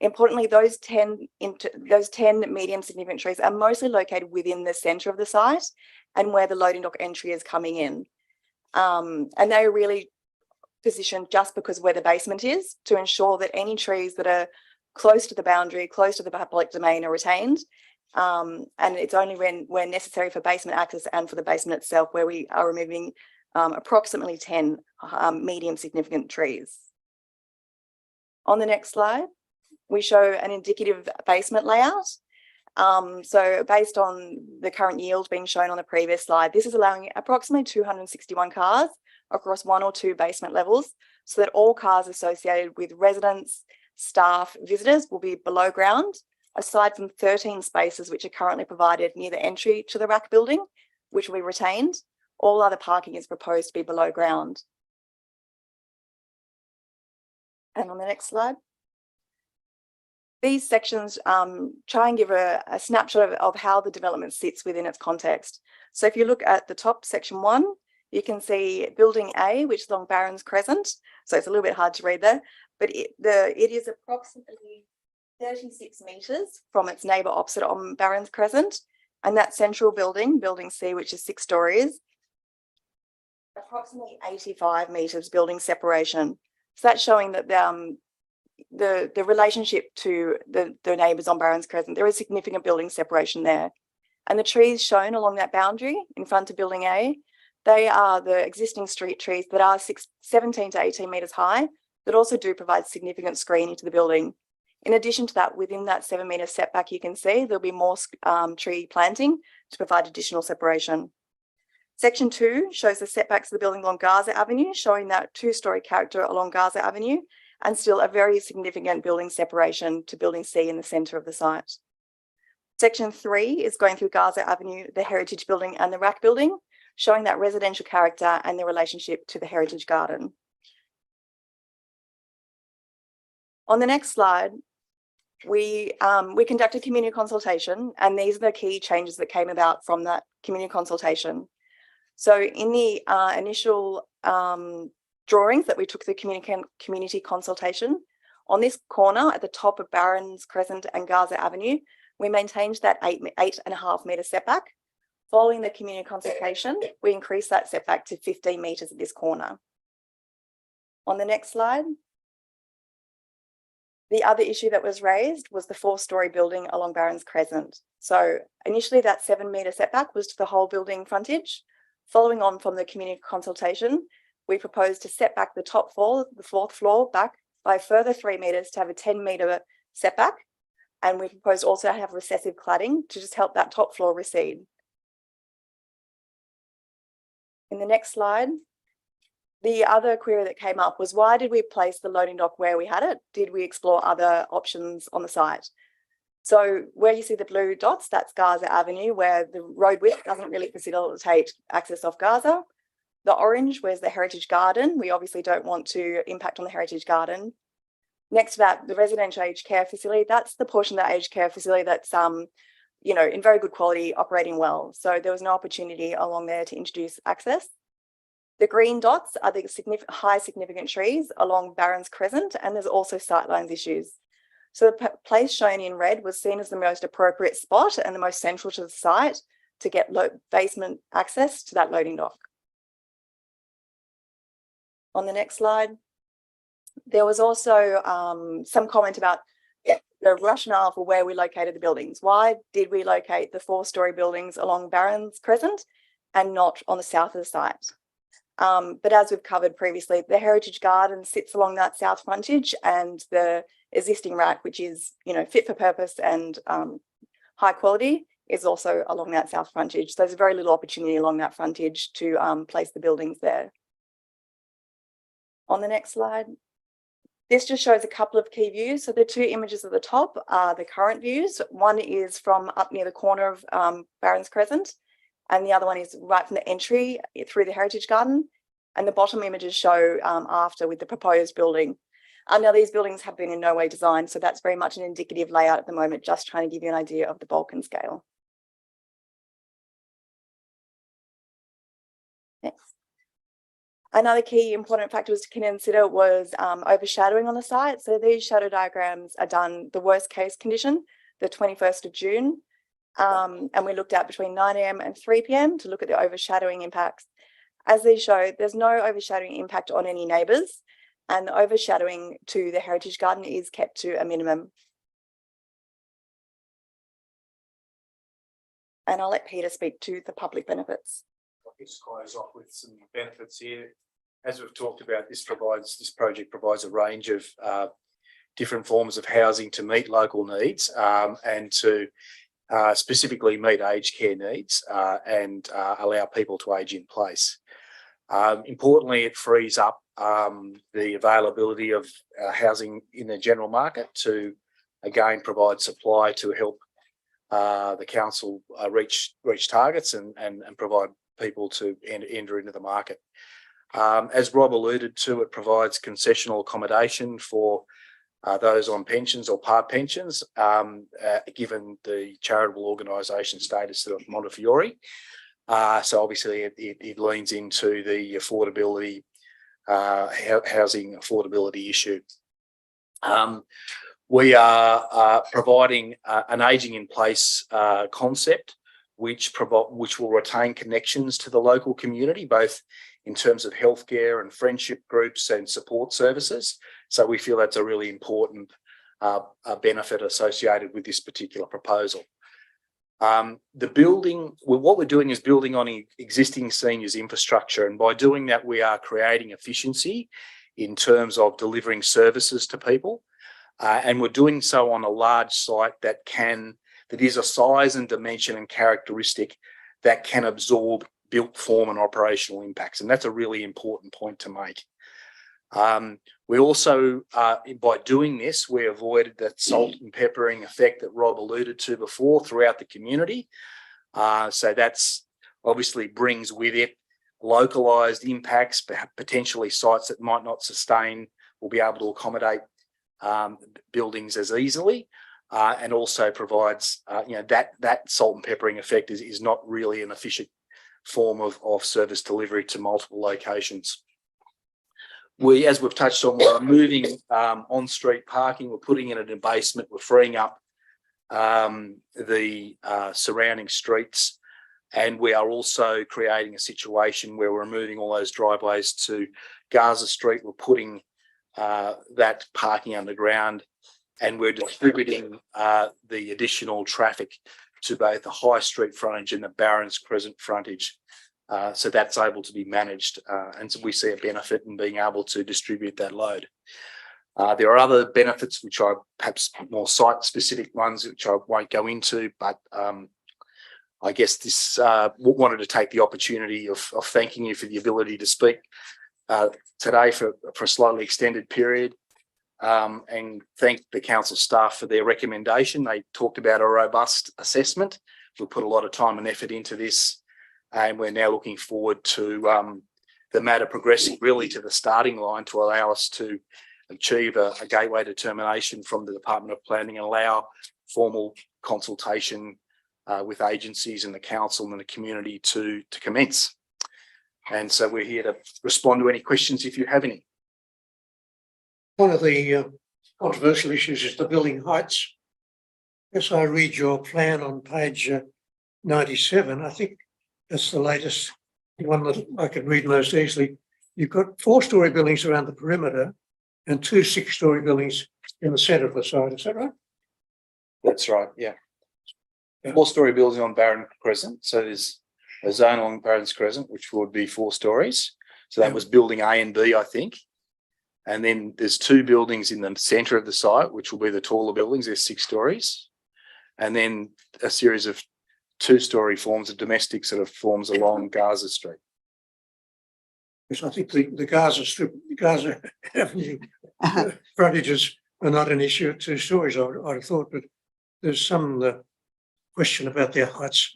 Importantly, those 10 medium significant trees are mostly located within the centre of the site and where the loading dock entry is coming in. And they are really positioned just because where the basement is to ensure that any trees that are close to the boundary, close to the public domain are retained. And it's only when necessary for basement access and for the basement itself where we are removing approximately 10 medium significant trees. On the next slide, we show an indicative basement layout. So based on the current yield being shown on the previous slide, this is allowing approximately 261 cars across 1 or 2 basement levels, so that all cars associated with residents, staff, visitors will be below ground, aside from 13 spaces which are currently provided near the entry to the rack building, which will be retained. All other parking is proposed to be below ground. And on the next slide. These sections try and give a snapshot of how the development sits within its context. So if you look at the top, section 1, you can see building A, which is on Barons Crescent. So it's a little bit hard to read there, but it is approximately 36 metres from its neighbour opposite on Barons Crescent. And that central building, building C, which is 6 stories, approximately 85 metres building separation. So that's showing that the relationship to the neighbours on Barons Crescent, there is significant building separation there. And the trees shown along that boundary in front of building A, they are the existing street trees that are 17 to 18 metres high, that also do provide significant screening to the building. In addition to that, within that 7 metre setback, you can see there'll be more tree planting to provide additional separation. Section 2 shows the setbacks of the building along Gaza Avenue, showing that 2-storey character along Gaza Avenue, and still a very significant building separation to building C in the centre of the site. Section 3 is going through Gaza Avenue, the Heritage Building and the Rack Building, showing that residential character and the relationship to the Heritage Garden. On the next slide, we conducted community consultation, and these are the key changes that came about from that community consultation. So in the initial drawings that we took the community consultation, on this corner at the top of Barron's Crescent and Gaza Avenue, we maintained that 8.5 metre setback. Following the community consultation, we increased that setback to 15 metres at this corner. On the next slide, the other issue that was raised was the 4-storey building along Barron's Crescent. So initially that 7 metre setback was to the whole building frontage. Following on from the community consultation, we proposed to set back the top floor, the 4th floor, back by a further 3 metres to have a 10 metre setback. And we proposed also to have recessive cladding to just help that top floor recede. In the next slide, the other query that came up was, why did we place the loading dock where we had it? Did we explore other options on the site? So where you see the blue dots, that's Gaza Avenue, where the road width doesn't really facilitate access off Gaza. The orange, where's the Heritage Garden? We obviously don't want to impact on the Heritage Garden. Next to that, the residential aged care facility, that's the portion of the aged care facility that's in very good quality, operating well. So there was no opportunity along there to introduce access. The green dots are the high significant trees along Barron's Crescent, and there's also sightlines issues. So the place shown in red was seen as the most appropriate spot and the most central to the site to get basement access to that loading dock. On the next slide, there was also some comment about the rationale for where we located the buildings. Why did we locate the 4-storey buildings along Barron's Crescent and not on the south of the site? But as we've covered previously, the Heritage Garden sits along that south frontage, and the existing rack, which is fit for purpose and high quality, is also along that south frontage. So there's very little opportunity along that frontage to place the buildings there. On the next slide, this just shows a couple of key views. So the 2 images at the top are the current views. One is from up near the corner of Barron's Crescent, and the other one is right from the entry through the Heritage Garden. And the bottom images show after with the proposed building. Now these buildings have been in no way designed, so that's very much an indicative layout at the moment, just trying to give you an idea of the bulk and scale. Next. Another key important factor to consider was overshadowing on the site. So these shadow diagrams are done the worst case condition, the 21st of June. And we looked at between 9 AM and 3 PM to look at the overshadowing impacts. As these show, there's no overshadowing impact on any neighbours, and the overshadowing to the Heritage Garden is kept to a minimum. And I'll let Peter speak to the public benefits. I'll just close off with some benefits here. As we've talked about, this project provides a range of different forms of housing to meet local needs and to specifically meet aged care needs and allow people to age in place. Importantly, it frees up the availability of housing in the general market to again provide supply to help the council reach targets and provide people to enter into the market. As Rob alluded to, it provides concessional accommodation for those on pensions or part pensions, given the charitable organisation status of Montefiore. So obviously it leans into the affordability, housing affordability issue. We are providing an ageing in place concept, which will retain connections to the local community, both in terms of healthcare and friendship groups and support services. So we feel that's a really important benefit associated with this particular proposal. The building, what we're doing is building on existing seniors infrastructure, and by doing that we are creating efficiency in terms of delivering services to people, and we're doing so on a large site that is a size and dimension and characteristic that can absorb built form and operational impacts, and that's a really important point to make. We also, by doing this, we avoided that salt and peppering effect that Rob alluded to before throughout the community. So that's obviously brings with it localised impacts, potentially sites that might not sustain will be able to accommodate buildings as easily, and also provides, that salt and peppering effect is not really an efficient form of service delivery to multiple locations. As we've touched on, we're moving on-street parking. We're putting it in a basement. We're freeing up the surrounding streets, and we are also creating a situation where we're moving all those driveways to Gaza Street. We're putting that parking underground, and we're distributing the additional traffic to both the High Street frontage and the Barons Crescent frontage. So that's able to be managed, and so we see a benefit in being able to distribute that load. There are other benefits which are perhaps more site-specific ones, which I won't go into, but I guess this wanted to take the opportunity of thanking you for the ability to speak today for a slightly extended period, and thank the council staff for their recommendation. They talked about a robust assessment. We put a lot of time and effort into this, and we're now looking forward to the matter progressing really to the starting line to allow us to achieve a gateway determination from the Department of Planning and allow formal consultation with agencies and the council and the community to commence. And so we're here to respond to any questions if you have any. One of the controversial issues is the building heights. As I read your plan on page 97, I think that's the latest one that I can read most easily. You've got 4-storey buildings around the perimeter and 2 6-storey buildings in the centre of the site. Is that right? That's right, yeah. 4-storey building on Barron Crescent. So there's a zone along Barron's Crescent, which would be 4 stories. So that was building A and B, I think. And then there's 2 buildings in the centre of the site, which will be the taller buildings. There's 6 stories. And then a series of 2-storey forms of domestic sort of forms along Gaza Street. Because I think the Gaza Avenue frontages are not an issue at 2 stories, I'd have thought, but there's some question about their heights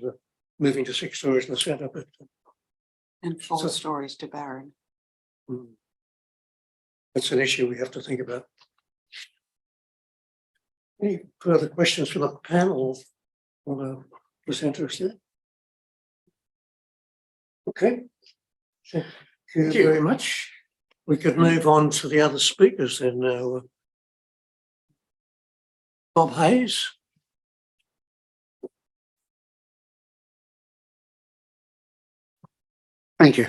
moving to 6 stories in the centre. But And 4 stories to Barron. That's an issue we have to think about. Any further questions from the panel or the presenters here? Okay. Thank you very much. We could move on to the other speakers then now. Bob Hayes. Thank you.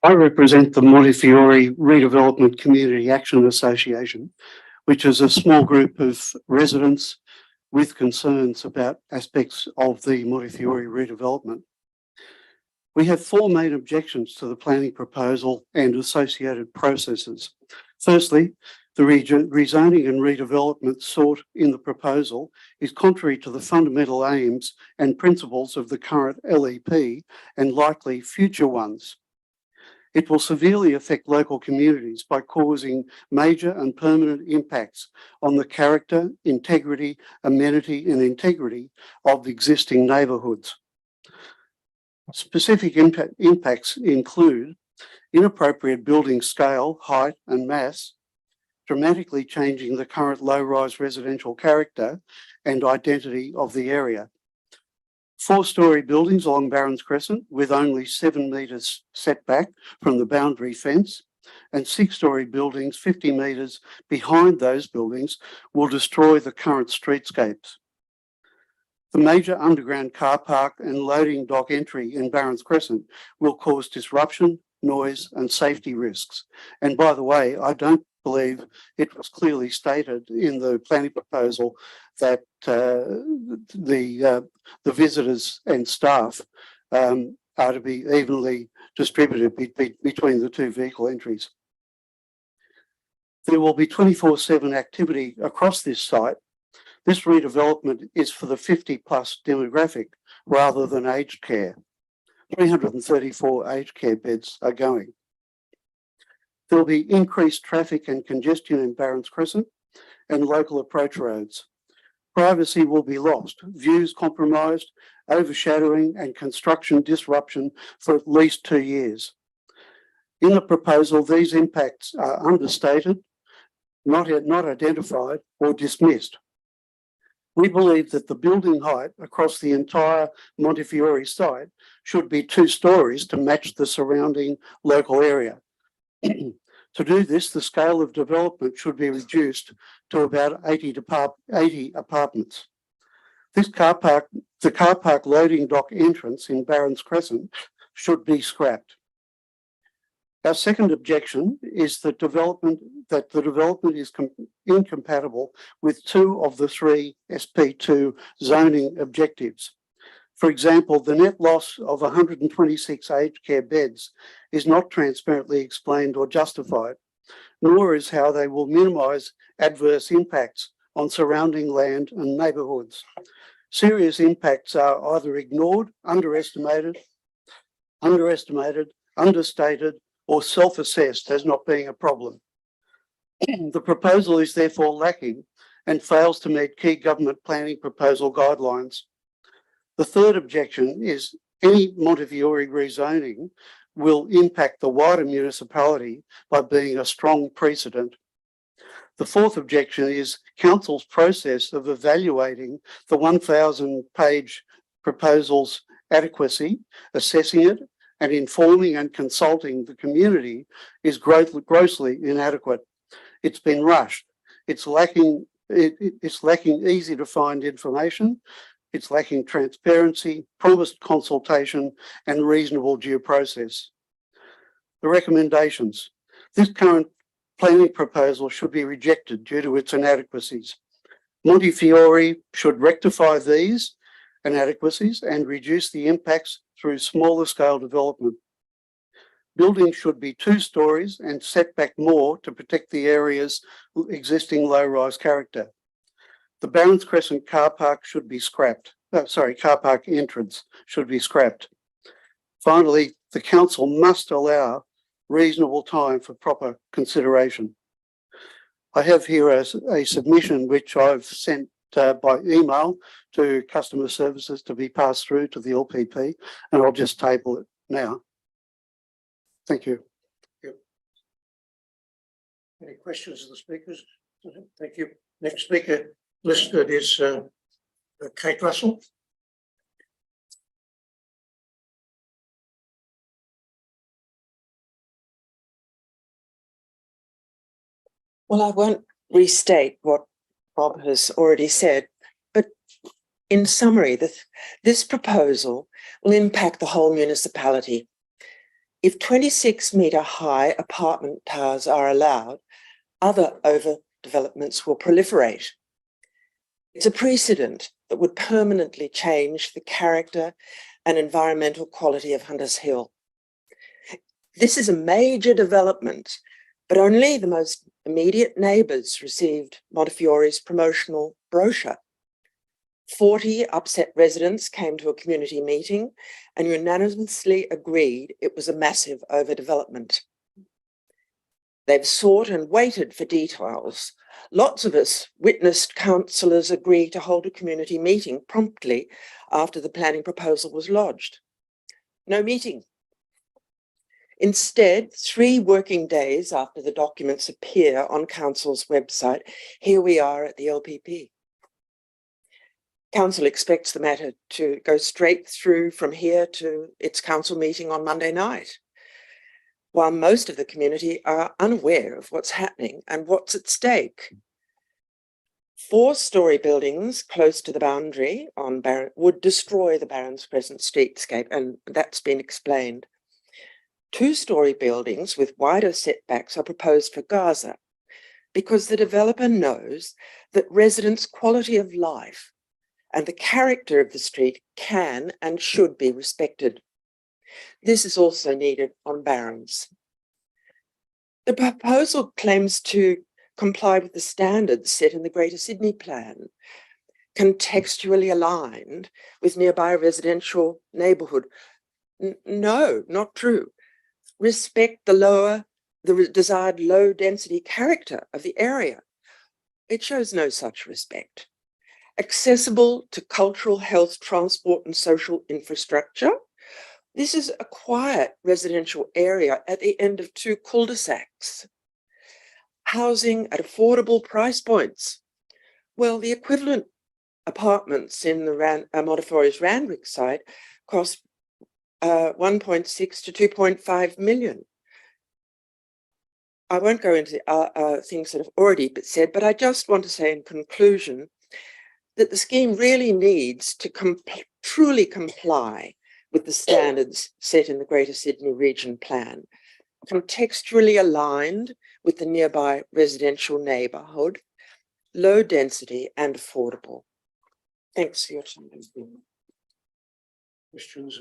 I represent the Montefiore Redevelopment Community Action Association, which is a small group of residents with concerns about aspects of the Montefiore redevelopment. We have 4 main objections to the planning proposal and associated processes. Firstly, the rezoning and redevelopment sought in the proposal is contrary to the fundamental aims and principles of the current LEP and likely future ones. It will severely affect local communities by causing major and permanent impacts on the character, integrity, amenity and integrity of existing neighbourhoods. Specific impacts include inappropriate building scale, height and mass, dramatically changing the current low-rise residential character and identity of the area. 4-storey buildings along Barron's Crescent with only 7 metres setback from the boundary fence, and 6-storey buildings 50 metres behind those buildings will destroy the current streetscapes. The major underground car park and loading dock entry in Barron's Crescent will cause disruption, noise and safety risks. And by the way, I don't believe it was clearly stated in the planning proposal that the visitors and staff are to be evenly distributed between the 2 vehicle entries. There will be 24/7 activity across this site. This redevelopment is for the 50+ demographic rather than aged care. 334 aged care beds are going. There'll be increased traffic and congestion in Barons Crescent and local approach roads. Privacy will be lost, views compromised, overshadowing and construction disruption for at least 2 years. In the proposal, these impacts are understated, not identified or dismissed. We believe that the building height across the entire Montefiore site should be 2 stories to match the surrounding local area. To do this, the scale of development should be reduced to about 80 apartments. The car park loading dock entrance in Barons Crescent should be scrapped. Our second objection is that the development is incompatible with 2 of the 3 SP2 zoning objectives. For example, the net loss of 126 aged care beds is not transparently explained or justified, nor is how they will minimise adverse impacts on surrounding land and neighbourhoods. Serious impacts are either ignored, underestimated, understated, or self-assessed as not being a problem. The proposal is therefore lacking and fails to meet key government planning proposal guidelines. The third objection is any Montefiore rezoning will impact the wider municipality by being a strong precedent. The fourth objection is Council's process of evaluating the 1,000-page proposal's adequacy, assessing it, and informing and consulting the community is grossly inadequate. It's been rushed. It's lacking easy to find information. It's lacking transparency, promised consultation, and reasonable due process. The recommendations. This current planning proposal should be rejected due to its inadequacies. Montefiore should rectify these inadequacies and reduce the impacts through smaller scale development. Buildings should be 2 stories and set back more to protect the area's existing low-rise character. The Barons Crescent car park should be scrapped. Car park entrance should be scrapped. Finally, the council must allow reasonable time for proper consideration. I have here a submission which I've sent by email to customer services to be passed through to the LPP, and I'll just table it now. Thank you. Any questions of the speakers? Thank you. Next speaker listed is Kate Russell. Well, I won't restate what Bob has already said, but in summary, this proposal will impact the whole municipality. If 26-metre high apartment towers are allowed, other overdevelopments will proliferate. It's a precedent that would permanently change the character and environmental quality of Hunters Hill. This is a major development, but only the most immediate neighbours received Montefiore's promotional brochure. 40 upset residents came to a community meeting and unanimously agreed it was a massive overdevelopment. They've sought and waited for details. Lots of us witnessed councillors agree to hold a community meeting promptly after the planning proposal was lodged. No meeting. Instead, 3 working days after the documents appear on Council's website, here we are at the LPP. Council expects the matter to go straight through from here to its council meeting on Monday night, while most of the community are unaware of what's happening and what's at stake. 4-storey buildings close to the boundary on would destroy the Barons Crescent streetscape, and that's been explained. 2-storey buildings with wider setbacks are proposed for Gaza because the developer knows that residents' quality of life and the character of the street can and should be respected. This is also needed on Barons. The proposal claims to comply with the standards set in the Greater Sydney Plan, contextually aligned with nearby residential neighbourhood. No, not true. Respect the desired low density character of the area. It shows no such respect. Accessible to cultural, health, transport and social infrastructure. This is a quiet residential area at the end of 2 cul-de-sacs. Housing at affordable price points. Well, the equivalent apartments in the Montefori's Randwick site cost 1.6 to 2.5 million. I won't go into things that have already been said, but I just want to say in conclusion that the scheme really needs to truly comply with the standards set in the Greater Sydney Region Plan, contextually aligned with the nearby residential neighbourhood, low density and affordable. Thanks for your time. Questions?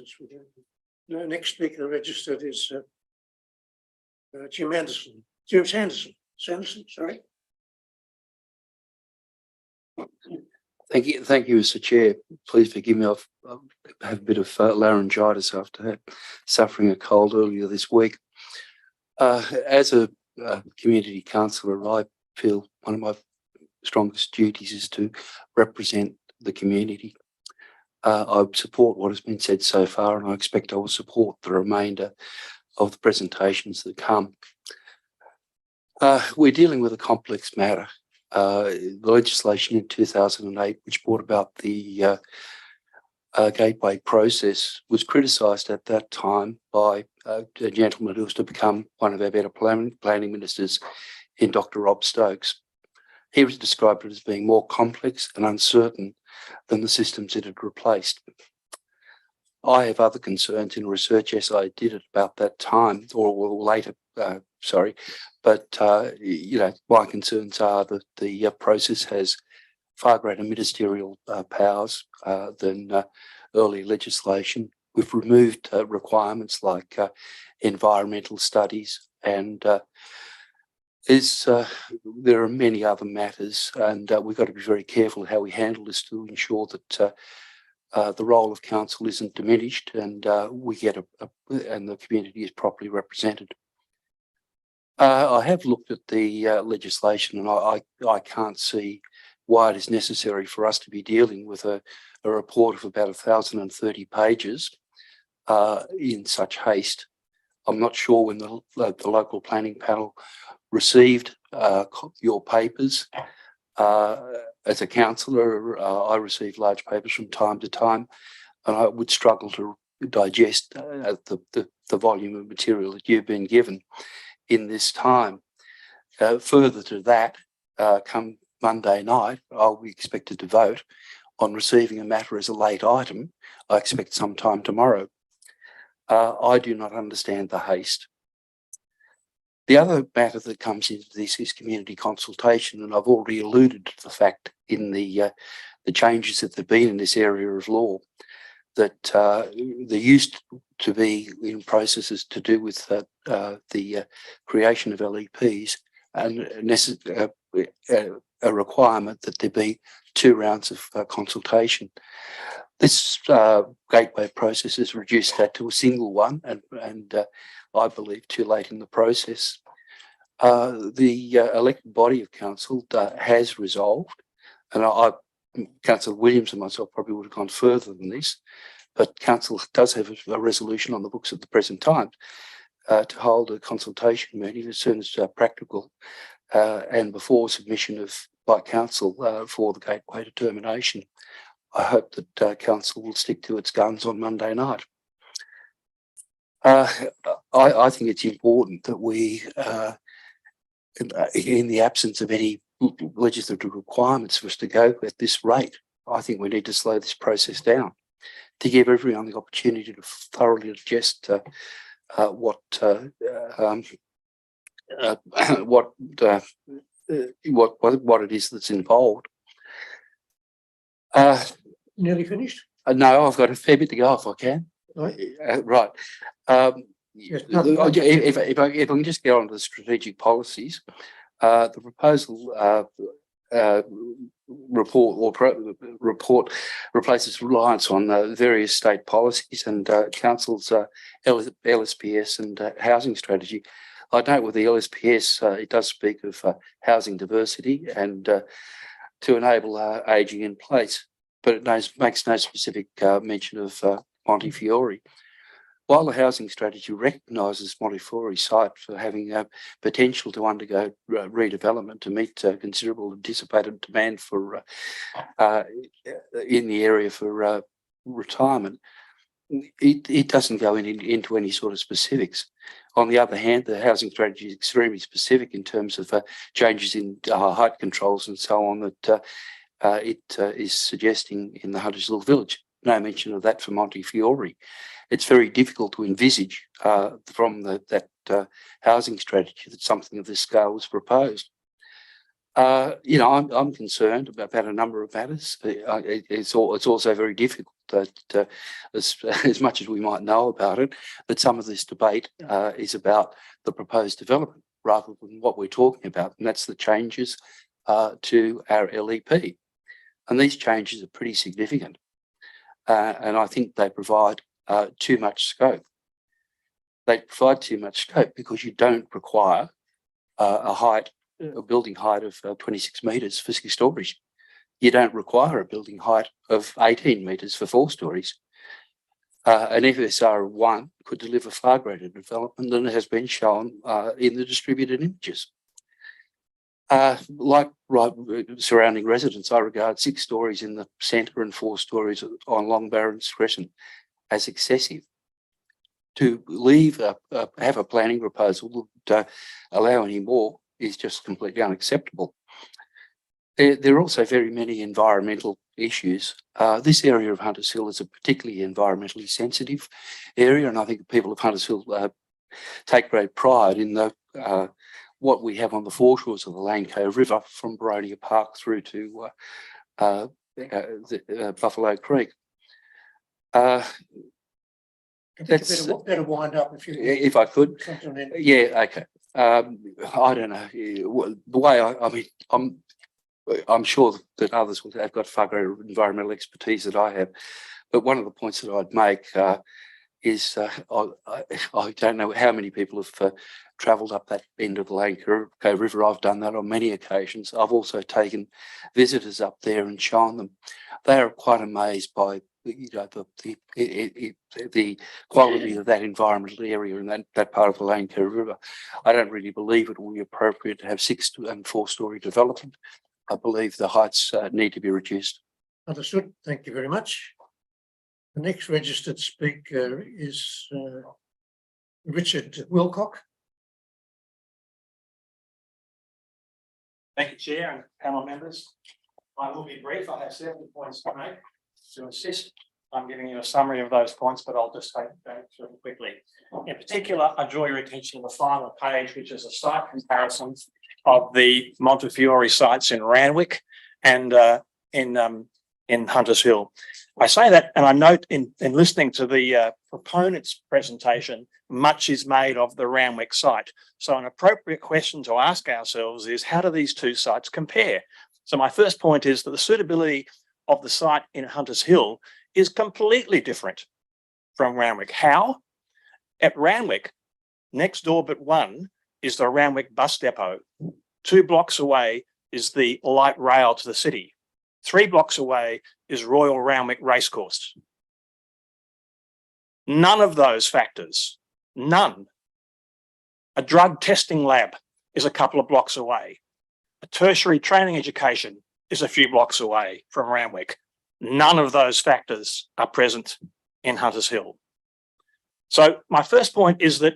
No, next speaker registered is Jim Anderson. Jim Sanderson. Sanderson, sorry. Thank you, Mr. Chair. Please forgive me. I have a bit of laryngitis after suffering a cold earlier this week. As a community councillor, I feel one of my strongest duties is to represent the community. I support what has been said so far, and I expect I will support the remainder of the presentations that come. We're dealing with a complex matter. The legislation in 2008, which brought about the gateway process, was criticised at that time by a gentleman who was to become one of our better planning ministers in Dr. Rob Stokes. He was described it as being more complex and uncertain than the systems it had replaced. I have other concerns in research, yes, I did it about that time or later, but my concerns are that the process has far greater ministerial powers than early legislation. We've removed requirements like environmental studies, and there are many other matters, and we've got to be very careful how we handle this to ensure that the role of council isn't diminished, and we get and the community is properly represented. I have looked at the legislation, and I can't see why it is necessary for us to be dealing with a report of about 1,030 pages in such haste. I'm not sure when the local planning panel received your papers. As a councillor, I receive large papers from time to time, and I would struggle to digest the volume of material that you've been given in this time. Further to that, come Monday night, I'll be expected to vote on receiving a matter as a late item. I expect sometime tomorrow. I do not understand the haste. The other matter that comes into this is community consultation, and I've already alluded to the fact in the changes that have been in this area of law that there used to be in processes to do with the creation of LEPs and a requirement that there be 2 rounds of consultation. This gateway process has reduced that to a single one, and I believe too late in the process. The elected body of council has resolved, and Councillor Williams and myself probably would have gone further than this, but council does have a resolution on the books at the present time to hold a consultation meeting as soon as practical and before submission by council for the gateway determination. I hope that council will stick to its guns on Monday night. I think it's important that we, in the absence of any legislative requirements for us to go at this rate, I think we need to slow this process down to give everyone the opportunity to thoroughly digest what it is that's involved. Nearly finished? No, I've got a fair bit to go if I can. Right. Yes, if I can just get on to the strategic policies, the proposal report or report replaces reliance on various state policies and council's LSPS and housing strategy. I note with the LSPS, it does speak of housing diversity and to enable ageing in place, but it makes no specific mention of Montefiore. While the housing strategy recognises Montefiore site for having potential to undergo redevelopment to meet considerable anticipated demand for in the area for retirement, it doesn't go into any sort of specifics. On the other hand, the housing strategy is extremely specific in terms of changes in height controls and so on that it is suggesting in the Hunters Hill Village. No mention of that for Montefiore. It's very difficult to envisage from that housing strategy that something of this scale was proposed. I'm concerned about a number of matters. It's also very difficult that, as much as we might know about it, that some of this debate is about the proposed development rather than what we're talking about, and that's the changes to our LEP. And these changes are pretty significant, and I think they provide too much scope. They provide too much scope because you don't require a building height of 26 metres for 6 stories. You don't require a building height of 18 metres for 4 stories. An FSR of 1 could deliver far greater development than has been shown in the distributed images. Surrounding residents, I regard 6 stories in the centre and 4 stories on Long Barrens Crescent as excessive. To have a planning proposal that allow any more is just completely unacceptable. There are also very many environmental issues. This area of Hunters Hill is a particularly environmentally sensitive area, and I think the people of Hunters Hill take great pride in what we have on the foreshores of the Lane Cove River from Baronia Park through to Buffalo Creek. That's better wind up if I could. Yeah, okay. I don't know. The way I'm sure that others will have got far greater environmental expertise than I have, but one of the points that I'd make is I don't know how many people have travelled up that end of the Lane Cove River. I've done that on many occasions. I've also taken visitors up there and shown them. They are quite amazed by the quality of that environmental area and that part of the Lane Cove River. I don't really believe it will be appropriate to have 6 and 4 story development. I believe the heights need to be reduced. Understood. Thank you very much. The next registered speaker is Richard Wilcock. Thank you, Chair and panel members. I will be brief. I have 7 points to make to assist. I'm giving you a summary of those points, but I'll just take them through them quickly. In particular, I draw your attention to the final page, which is a site comparison of the Montefiore sites in Randwick and in Hunters Hill. I say that, and I note in listening to the proponent's presentation, much is made of the Randwick site. So an appropriate question to ask ourselves is, how do these 2 sites compare? So my first point is that the suitability of the site in Hunters Hill is completely different from Randwick. How? At Randwick, next door but one is the Randwick bus depot. 2 blocks away is the light rail to the city. 3 blocks away is Royal Randwick Racecourse. None of those factors, none. A drug testing lab is a couple of blocks away. A tertiary training education is a few blocks away from Randwick. None of those factors are present in Hunters Hill. So my first point is that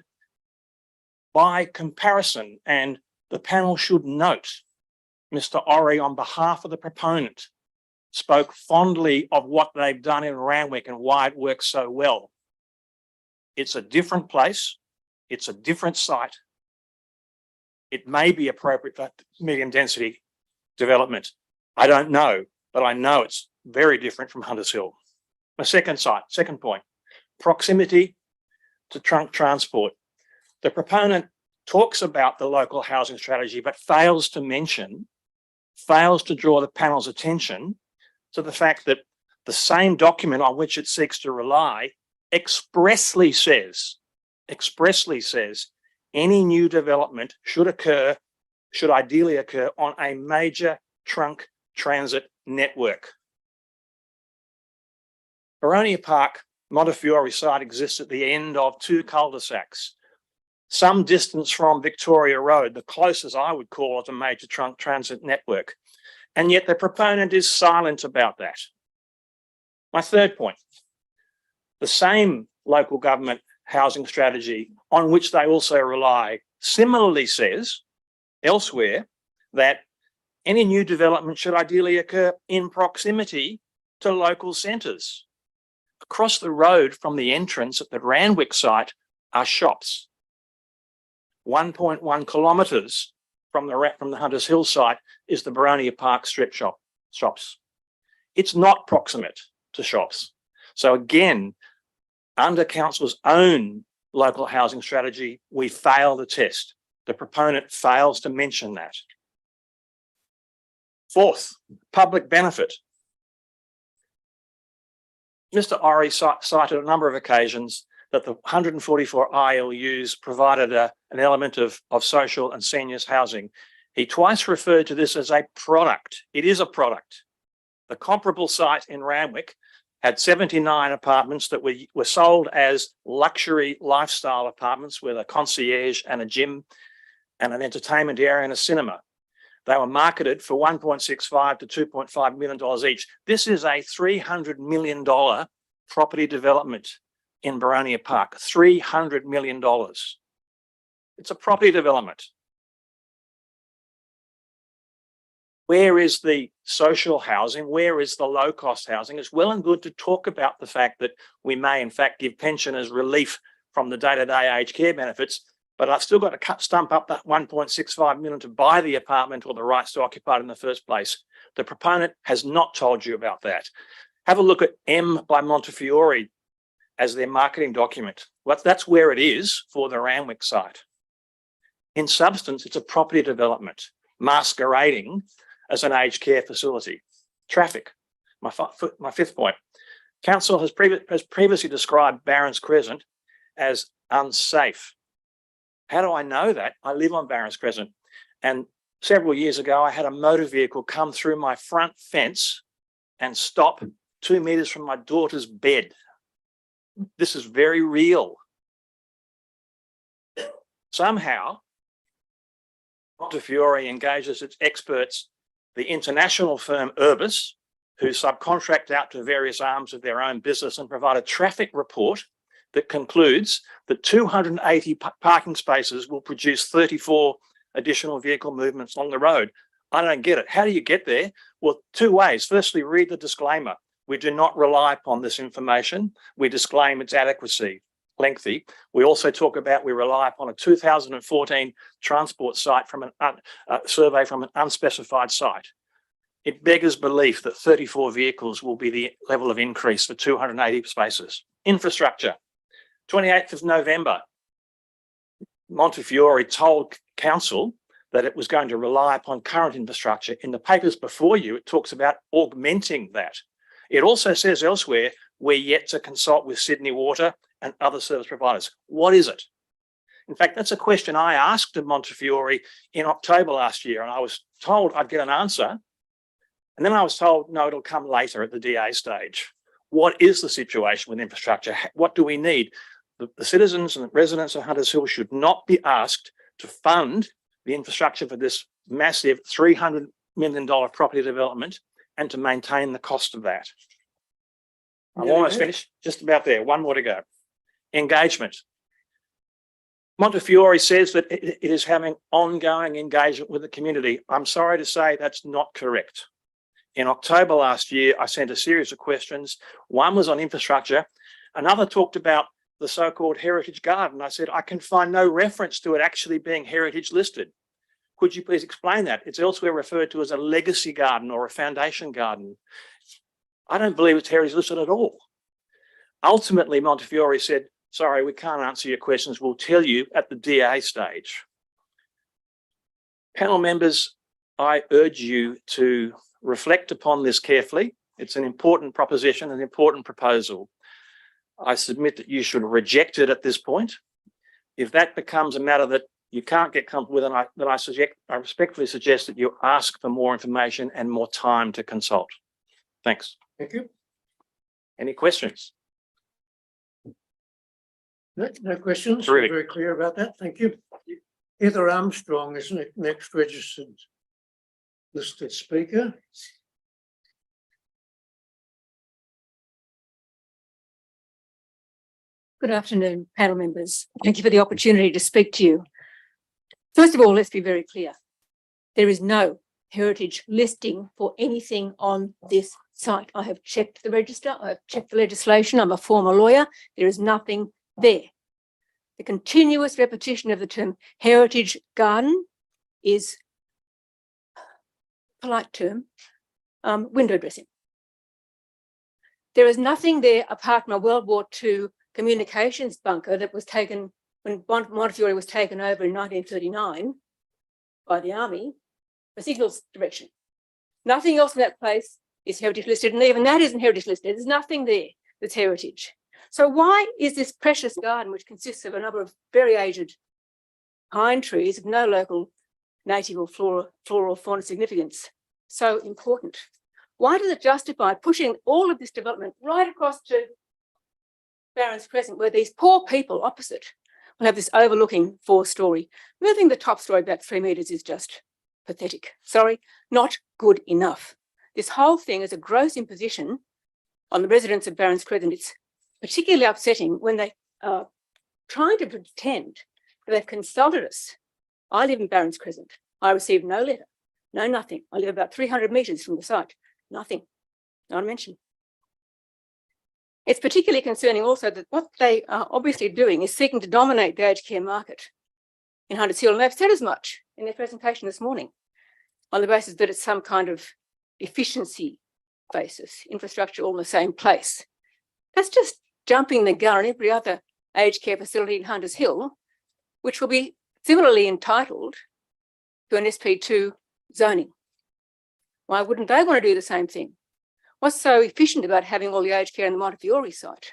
by comparison, and the panel should note, Mr. Ori, on behalf of the proponent, spoke fondly of what they've done in Randwick and why it works so well. It's a different place. It's a different site. It may be appropriate for medium density development. I don't know, but I know it's very different from Hunters Hill. My second point, proximity to trunk transport. The proponent talks about the local housing strategy, but fails to draw the panel's attention to the fact that the same document on which it seeks to rely expressly says, any new development should ideally occur on a major trunk transit network. Boronia Park Montefiore site exists at the end of two cul-de-sacs, some distance from Victoria Road, the closest I would call it a major trunk transit network. And yet the proponent is silent about that. My third point, the same local government housing strategy on which they also rely similarly says elsewhere that any new development should ideally occur in proximity to local centres. Across the road from the entrance at the Randwick site are shops. 1.1 kilometres from the Hunters Hill site is the Boronia Park strip shops. It's not proximate to shops. So again, under council's own local housing strategy, we fail the test. The proponent fails to mention that. Fourth, public benefit. Mr. Ori cited a number of occasions that the 144 ILUs provided an element of social and seniors housing. He twice referred to this as a product. It is a product. The comparable site in Randwick had 79 apartments that were sold as luxury lifestyle apartments with a concierge and a gym and an entertainment area and a cinema. They were marketed for $1.65 to $2.5 million each. This is a $300 million property development in Boronia Park, $300 million. It's a property development. Where is the social housing? Where is the low-cost housing? It's well and good to talk about the fact that we may, in fact, give pensioners relief from the day-to-day aged care benefits, but I've still got to stump up that 1.65 million to buy the apartment or the rights to occupy it in the first place. The proponent has not told you about that. Have a look at M by Montefiore as their marketing document. Well, that's where it is for the Randwick site. In substance, it's a property development masquerading as an aged care facility. Traffic, my fifth point. Council has previously described Barron's Crescent as unsafe. How do I know that? I live on Barron's Crescent, and several years ago, I had a motor vehicle come through my front fence and stop 2 meters from my daughter's bed. This is very real. Somehow, Montefiore engages its experts, the international firm Urbis, who subcontract out to various arms of their own business and provide a traffic report that concludes that 280 parking spaces will produce 34 additional vehicle movements on the road. I don't get it. How do you get there? Well, two ways. Firstly, read the disclaimer. We do not rely upon this information. We disclaim its adequacy, lengthy. We also talk about we rely upon a 2014 transport site from survey from an unspecified site. It beggars belief that 34 vehicles will be the level of increase for 280 spaces. Infrastructure. 28th of November, Montefiore told council that it was going to rely upon current infrastructure. In the papers before you, it talks about augmenting that. It also says elsewhere, we're yet to consult with Sydney Water and other service providers. What is it? In fact, that's a question I asked of Montefiore in October last year, and I was told I'd get an answer. And then I was told, no, it'll come later at the DA stage. What is the situation with infrastructure? What do we need? The citizens and residents of Hunters Hill should not be asked to fund the infrastructure for this massive $300 million property development and to maintain the cost of that. I'm almost finished, just about there. One more to go. Engagement. Montefiore says that it is having ongoing engagement with the community. I'm sorry to say that's not correct. In October last year, I sent a series of questions. One was on infrastructure. Another talked about the so-called heritage garden. I said, I can find no reference to it actually being heritage listed. Could you please explain that? It's elsewhere referred to as a legacy garden or a foundation garden. I don't believe it's heritage listed at all. Ultimately, Montefiore said, sorry, we can't answer your questions. We'll tell you at the DA stage. Panel members, I urge you to reflect upon this carefully. It's an important proposition, an important proposal. I submit that you should reject it at this point. If that becomes a matter that you can't get comfortable with, then I respectfully suggest that you ask for more information and more time to consult. Thanks. Thank you. Any questions? No questions. Terrific. Very clear about that. Thank you. Heather Armstrong is next registered listed speaker. Good afternoon, panel members. Thank you for the opportunity to speak to you. First of all, let's be very clear. There is no heritage listing for anything on this site. I have checked the register, I've checked the legislation, I'm a former lawyer. There is nothing there. The continuous repetition of the term heritage garden is, polite term, window dressing. There is nothing there apart from a World War II communications bunker that was taken when Montefiore was taken over in 1939 by the army for signals direction. Nothing else in that place is heritage listed, and even that isn't heritage listed. There's nothing there that's heritage. So why is this precious garden, which consists of a number of very aged pine trees of no local native or flora or fauna significance, so important? Why does it justify pushing all of this development right across to Barron's Crescent, where these poor people opposite will have this overlooking 4-story? Moving the top story back 3 metres is just pathetic. Sorry, not good enough. This whole thing is a gross imposition on the residents of Barron's Crescent. It's particularly upsetting when they are trying to pretend that they've consulted us. I live in Barron's Crescent. I received no letter, no nothing. I live about 300 metres from the site. Nothing, not a mention. It's particularly concerning also that what they are obviously doing is seeking to dominate the aged care market in Hunters Hill. And they've said as much in their presentation this morning on the basis that it's some kind of efficiency basis, infrastructure all in the same place. That's just jumping the gun on every other aged care facility in Hunters Hill, which will be similarly entitled to an SP2 zoning. Why wouldn't they want to do the same thing? What's so efficient about having all the aged care in the Montefiore site?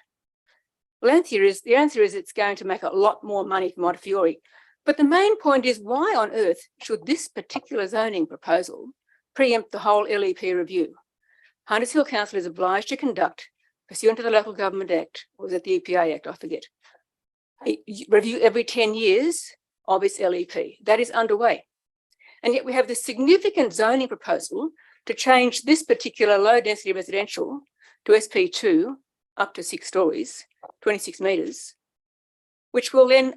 Well, the answer is it's going to make a lot more money for Montefiore. But the main point is, why on earth should this particular zoning proposal preempt the whole LEP review? Hunters Hill Council is obliged to conduct, pursuant to the Local Government Act, or was it the EPA Act, I forget, a review every 10 years of its LEP. That is underway. And yet we have this significant zoning proposal to change this particular low density residential to SP2 up to 6 stories, 26 metres, which will then,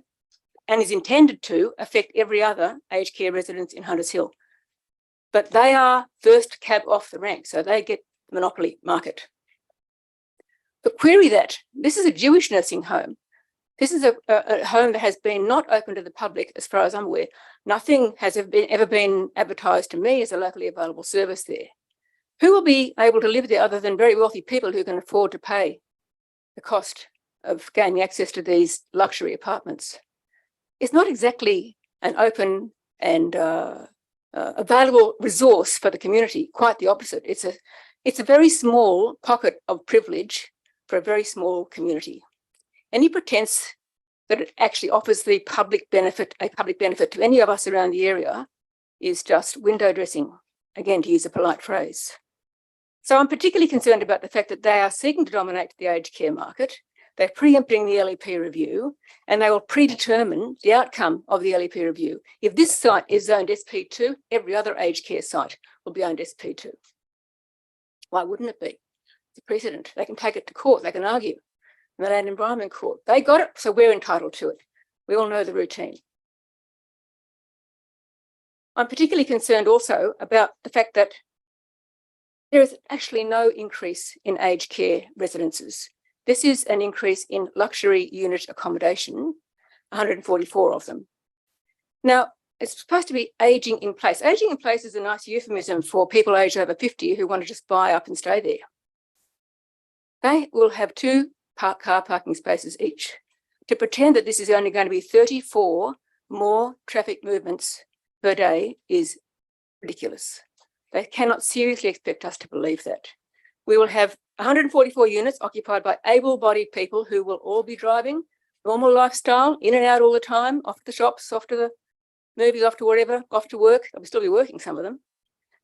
and is intended to, affect every other aged care residence in Hunters Hill. But they are first cab off the rank, so they get the monopoly market. But query that, this is a Jewish nursing home. This is a home that has been not open to the public, as far as I'm aware. Nothing has ever been advertised to me as a locally available service there. Who will be able to live there other than very wealthy people who can afford to pay the cost of gaining access to these luxury apartments? It's not exactly an open and available resource for the community, quite the opposite. It's a very small pocket of privilege for a very small community. Any pretense that it actually offers a public benefit to any of us around the area is just window dressing, again, to use a polite phrase. So I'm particularly concerned about the fact that they are seeking to dominate the aged care market. They're preempting the LEP review, and they will predetermine the outcome of the LEP review. If this site is zoned SP2, every other aged care site will be owned SP2. Why wouldn't it be? It's a precedent. They can take it to court. They can argue in the Land Environment Court. They got it, so we're entitled to it. We all know the routine. I'm particularly concerned also about the fact that there is actually no increase in aged care residences. This is an increase in luxury unit accommodation, 144 of them. Now, it's supposed to be ageing in place. Ageing in place is a nice euphemism for people aged over 50 who want to just buy up and stay there. They will have 2 car parking spaces each. To pretend that this is only going to be 34 more traffic movements per day is ridiculous. They cannot seriously expect us to believe that. We will have 144 units occupied by able-bodied people who will all be driving, normal lifestyle, in and out all the time, off to the shops, off to the movies, off to whatever, off to work. They'll still be working, some of them.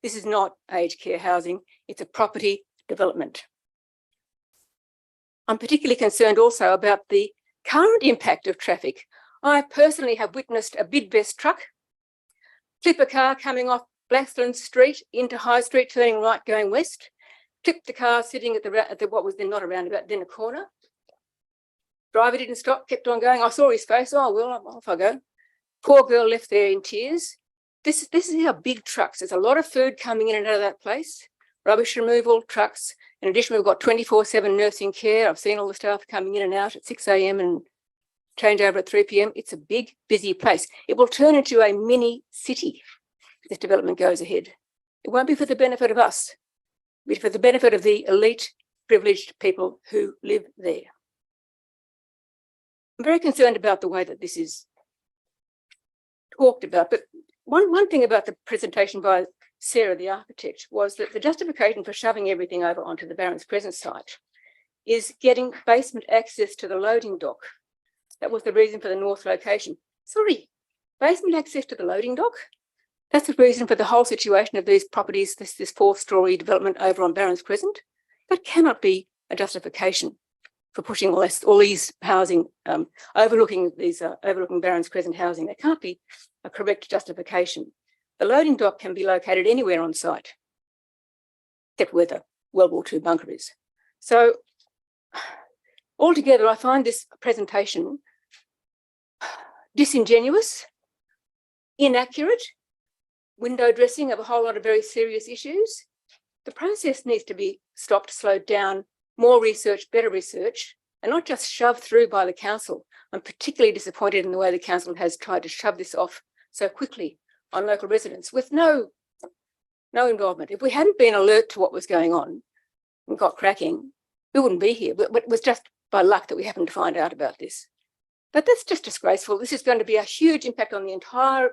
This is not aged care housing. It's a property development. I'm particularly concerned also about the current impact of traffic. I personally have witnessed a Bidvest truck clip a car coming off Blackthorn Street into High Street, turning right, going west, clipped the car sitting at the what was then not a roundabout, then a corner. Driver didn't stop, kept on going. I saw his face. Oh, well, off I go. Poor girl left there in tears. This is how big trucks. There's a lot of food coming in and out of that place. Rubbish removal trucks. In addition, we've got 24/7 nursing care. I've seen all the staff coming in and out at 6 a.m. and change over at 3 p.m. It's a big, busy place. It will turn into a mini city if this development goes ahead. It won't be for the benefit of us, but for the benefit of the elite, privileged people who live there. I'm very concerned about the way that this is talked about. But one thing about the presentation by Sarah, the architect, was that the justification for shoving everything over onto the Barron's Crescent site is getting basement access to the loading dock. That was the reason for the north location. Sorry, basement access to the loading dock? That's the reason for the whole situation of these properties, this fourth-storey development over on Barron's Crescent? That cannot be a justification for pushing all these housing, overlooking Barron's Crescent housing. That can't be a correct justification. The loading dock can be located anywhere on site, except where the World War II bunker is. So altogether, I find this presentation disingenuous, inaccurate, window dressing of a whole lot of very serious issues. The process needs to be stopped, slowed down, more research, better research, and not just shoved through by the council. I'm particularly disappointed in the way the council has tried to shove this off so quickly on local residents with no involvement. If we hadn't been alert to what was going on and got cracking, we wouldn't be here. But it was just by luck that we happened to find out about this. But that's just disgraceful. This is going to be a huge impact on the entire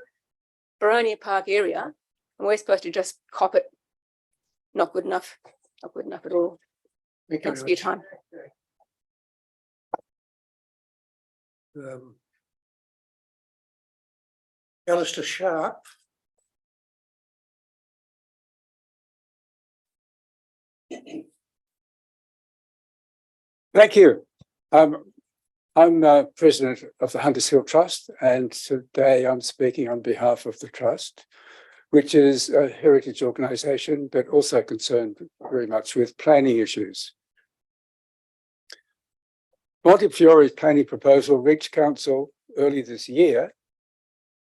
Baronia Park area, and we're supposed to just cop it. Not good enough. Not good enough at all. Thanks for your time. Alistair Sharp. Thank you. I'm president of the Hunters Hill Trust, and today I'm speaking on behalf of the Trust, which is a heritage organisation, but also concerned very much with planning issues. Montefiore's planning proposal reached council early this year.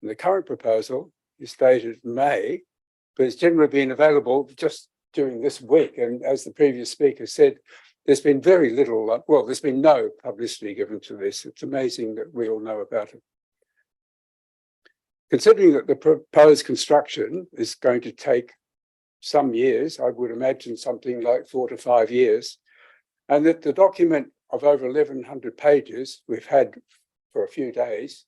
And the current proposal is dated May, but it's generally been available just during this week. And as the previous speaker said, there's been very little, there's been no publicity given to this. It's amazing that we all know about it. Considering that the proposed construction is going to take some years, I would imagine something like 4 to 5 years, and that the document of over 1,100 pages we've had for a few days,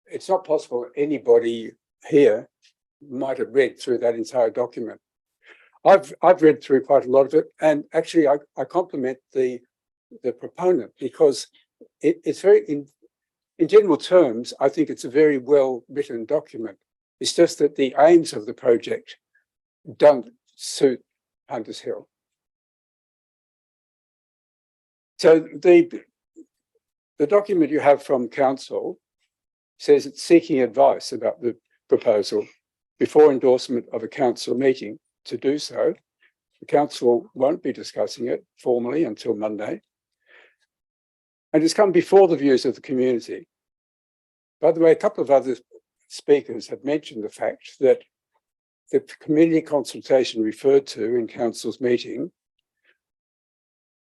it's not possible anybody here might have read through that entire document. I've read through quite a lot of it, and actually I compliment the proponent because it's very, in general terms, I think it's a very well written document. It's just that the aims of the project don't suit Hunters Hill. So the document you have from council says it's seeking advice about the proposal before endorsement of a council meeting. To do so, the council won't be discussing it formally until Monday. And it's come before the views of the community. By the way, a couple of other speakers have mentioned the fact that the community consultation referred to in council's meeting,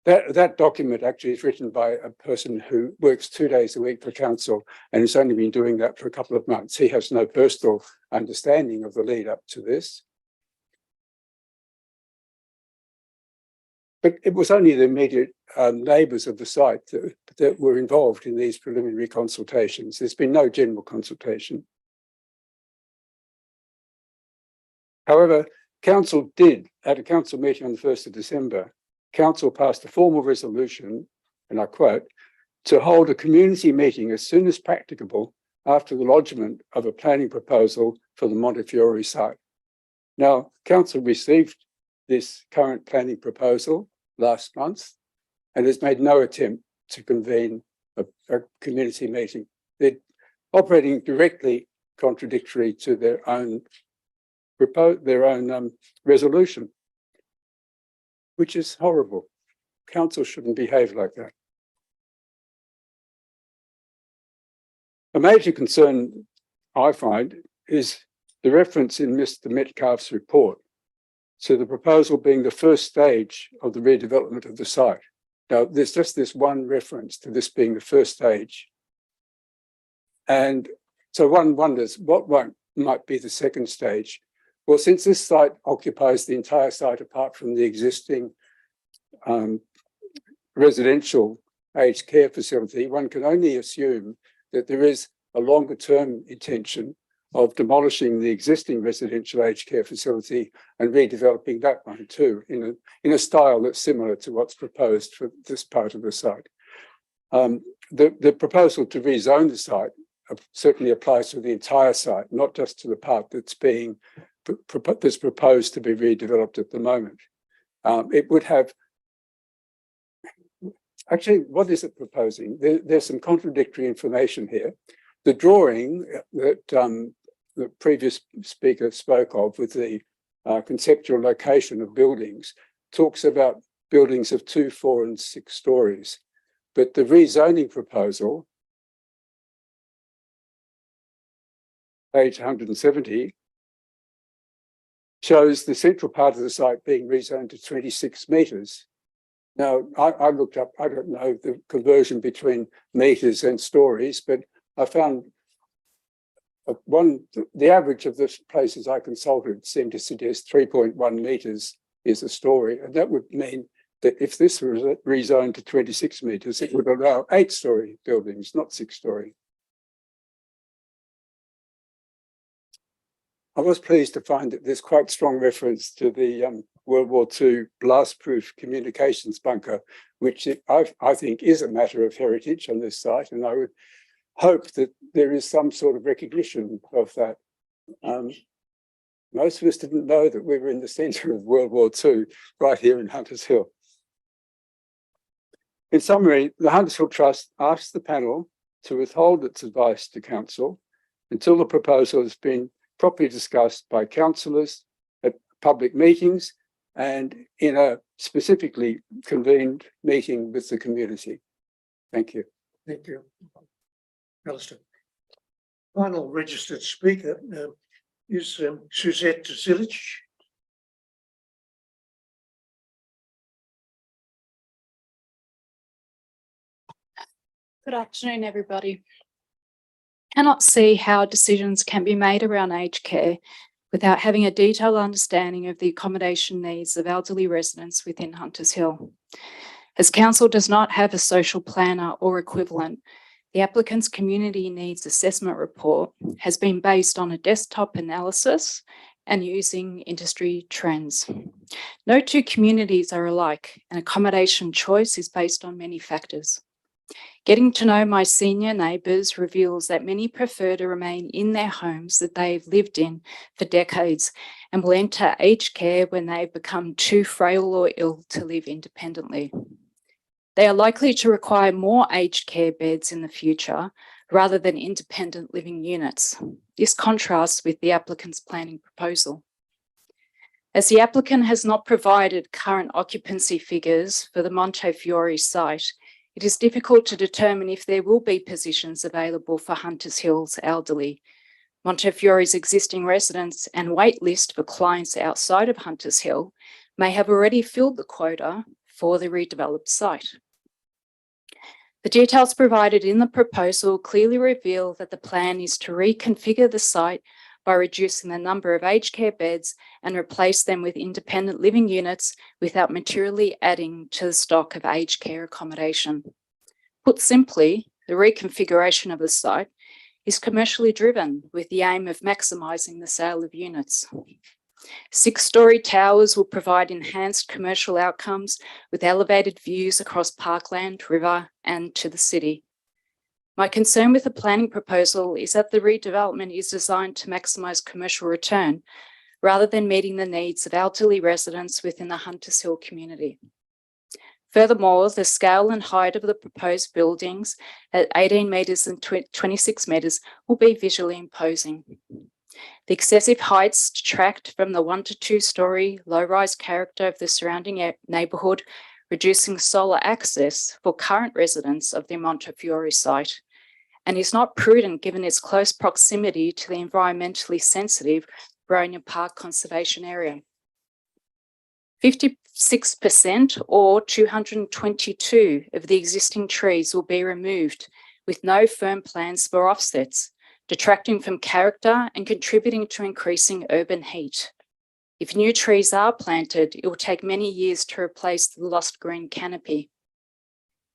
that document actually is written by a person who works 2 days a week for council and has only been doing that for a couple of months. He has no personal understanding of the lead up to this. But it was only the immediate neighbours of the site that were involved in these preliminary consultations. There's been no general consultation. However, council did, at a council meeting on the 1st of December, council passed a formal resolution, and I quote, to hold a community meeting as soon as practicable after the lodgement of a planning proposal for the Montefiore site. Now, council received this current planning proposal last month and has made no attempt to convene a community meeting. They're operating directly contradictory to their own resolution, which is horrible. Council shouldn't behave like that. A major concern I find is the reference in Mr. Metcalfe's report to the proposal being the first stage of the redevelopment of the site. Now, there's just this one reference to this being the first stage. And so one wonders what might be the second stage. Well, since this site occupies the entire site apart from the existing residential aged care facility, one can only assume that there is a longer term intention of demolishing the existing residential aged care facility and redeveloping that one too in a style that's similar to what's proposed for this part of the site. The proposal to rezone the site certainly applies to the entire site, not just to the part that's that's proposed to be redeveloped at the moment. It would have actually, what is it proposing? There's some contradictory information here. The drawing that the previous speaker spoke of with the conceptual location of buildings talks about buildings of 2, 4, and 6 stories. But the rezoning proposal, page 170, shows the central part of the site being rezoned to 26 metres. Now, I looked up, I don't know the conversion between metres and stories, but I found the average of the places I consulted seemed to suggest 3.1 metres is a story. And that would mean that if this was rezoned to 26 metres, it would allow 8-story buildings, not 6-story. I was pleased to find that there's quite strong reference to the World War II blast-proof communications bunker, which I think is a matter of heritage on this site, and I would hope that there is some sort of recognition of that. Most of us didn't know that we were in the centre of World War II, right here in Hunters Hill. In summary, the Hunters Hill Trust asks the panel to withhold its advice to council until the proposal has been properly discussed by councillors at public meetings and in a specifically convened meeting with the community. Thank you. Thank you. Alistair. Final registered speaker is Suzette Zilic. Good afternoon, everybody. Cannot see how decisions can be made around aged care without having a detailed understanding of the accommodation needs of elderly residents within Hunters Hill. As council does not have a social planner or equivalent, the applicant's community needs assessment report has been based on a desktop analysis and using industry trends. No two communities are alike, and accommodation choice is based on many factors. Getting to know my senior neighbours reveals that many prefer to remain in their homes that they've lived in for decades and will enter aged care when they've become too frail or ill to live independently. They are likely to require more aged care beds in the future rather than independent living units. This contrasts with the applicant's planning proposal. As the applicant has not provided current occupancy figures for the Montefiore site, it is difficult to determine if there will be positions available for Hunters Hill's elderly. Montefiore's existing residents and wait list for clients outside of Hunters Hill may have already filled the quota for the redeveloped site. The details provided in the proposal clearly reveal that the plan is to reconfigure the site by reducing the number of aged care beds and replace them with independent living units without materially adding to the stock of aged care accommodation. Put simply, the reconfiguration of the site is commercially driven with the aim of maximising the sale of units. 6-story towers will provide enhanced commercial outcomes with elevated views across parkland, river, and to the city. My concern with the planning proposal is that the redevelopment is designed to maximise commercial return rather than meeting the needs of elderly residents within the Hunters Hill community. Furthermore, the scale and height of the proposed buildings at 18 metres and 26 metres will be visually imposing. The excessive heights detract from the 1 to 2 story low-rise character of the surrounding neighbourhood, reducing solar access for current residents of the Montefiore site, and is not prudent given its close proximity to the environmentally sensitive Bronya Park Conservation Area. 56% or 222 of the existing trees will be removed with no firm plans for offsets, detracting from character and contributing to increasing urban heat. If new trees are planted, it will take many years to replace the lost green canopy.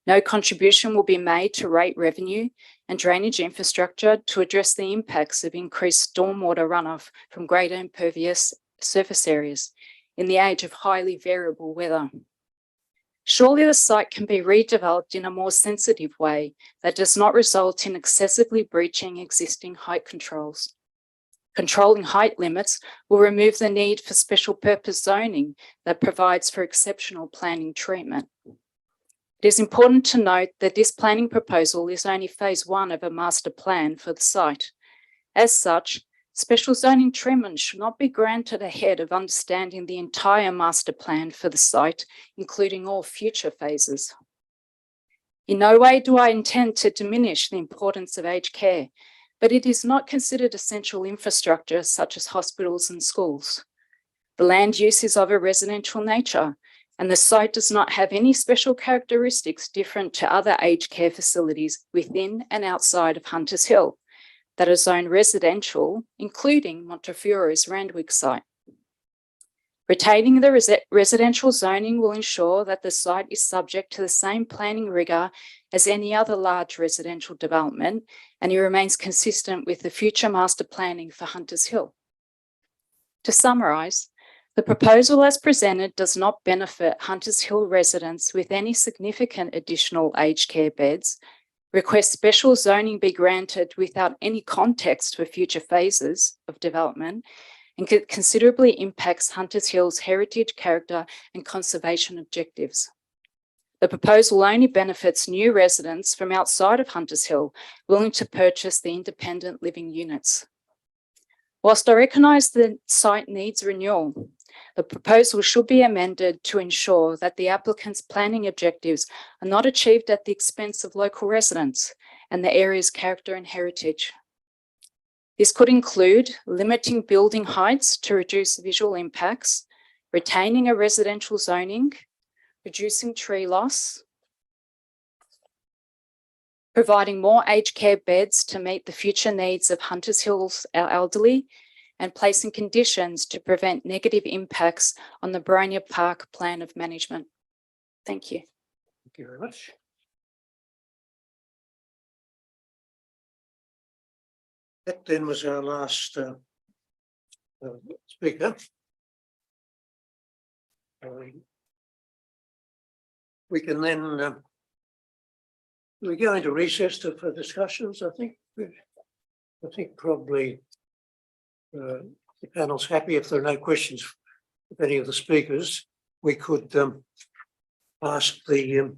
No contribution will be made to rate revenue and drainage infrastructure to address the impacts of increased stormwater runoff from greater impervious surface areas in the age of highly variable weather. Surely the site can be redeveloped in a more sensitive way that does not result in excessively breaching existing height controls. Controlling height limits will remove the need for special purpose zoning that provides for exceptional planning treatment. It is important to note that this planning proposal is only phase 1 of a master plan for the site. As such, special zoning treatment should not be granted ahead of understanding the entire master plan for the site, including all future phases. In no way do I intend to diminish the importance of aged care, but it is not considered essential infrastructure such as hospitals and schools. The land use is of a residential nature, and the site does not have any special characteristics different to other aged care facilities within and outside of Hunters Hill that are zoned residential, including Montefiore's Randwick site. Retaining the residential zoning will ensure that the site is subject to the same planning rigour as any other large residential development, and it remains consistent with the future master planning for Hunters Hill. To summarise, the proposal as presented does not benefit Hunters Hill residents with any significant additional aged care beds, request special zoning be granted without any context for future phases of development, and considerably impacts Hunters Hill's heritage, character, and conservation objectives. The proposal only benefits new residents from outside of Hunters Hill willing to purchase the independent living units. Whilst I recognise the site needs renewal, the proposal should be amended to ensure that the applicant's planning objectives are not achieved at the expense of local residents and the area's character and heritage. This could include limiting building heights to reduce visual impacts, retaining a residential zoning, reducing tree loss, providing more aged care beds to meet the future needs of Hunters Hill's elderly, and placing conditions to prevent negative impacts on the Bronya Park Plan of Management. Thank you. Thank you very much. That then was our last speaker. We can then we go into recess for discussions. I think probably the panel's happy if there are no questions of any of the speakers. We could ask the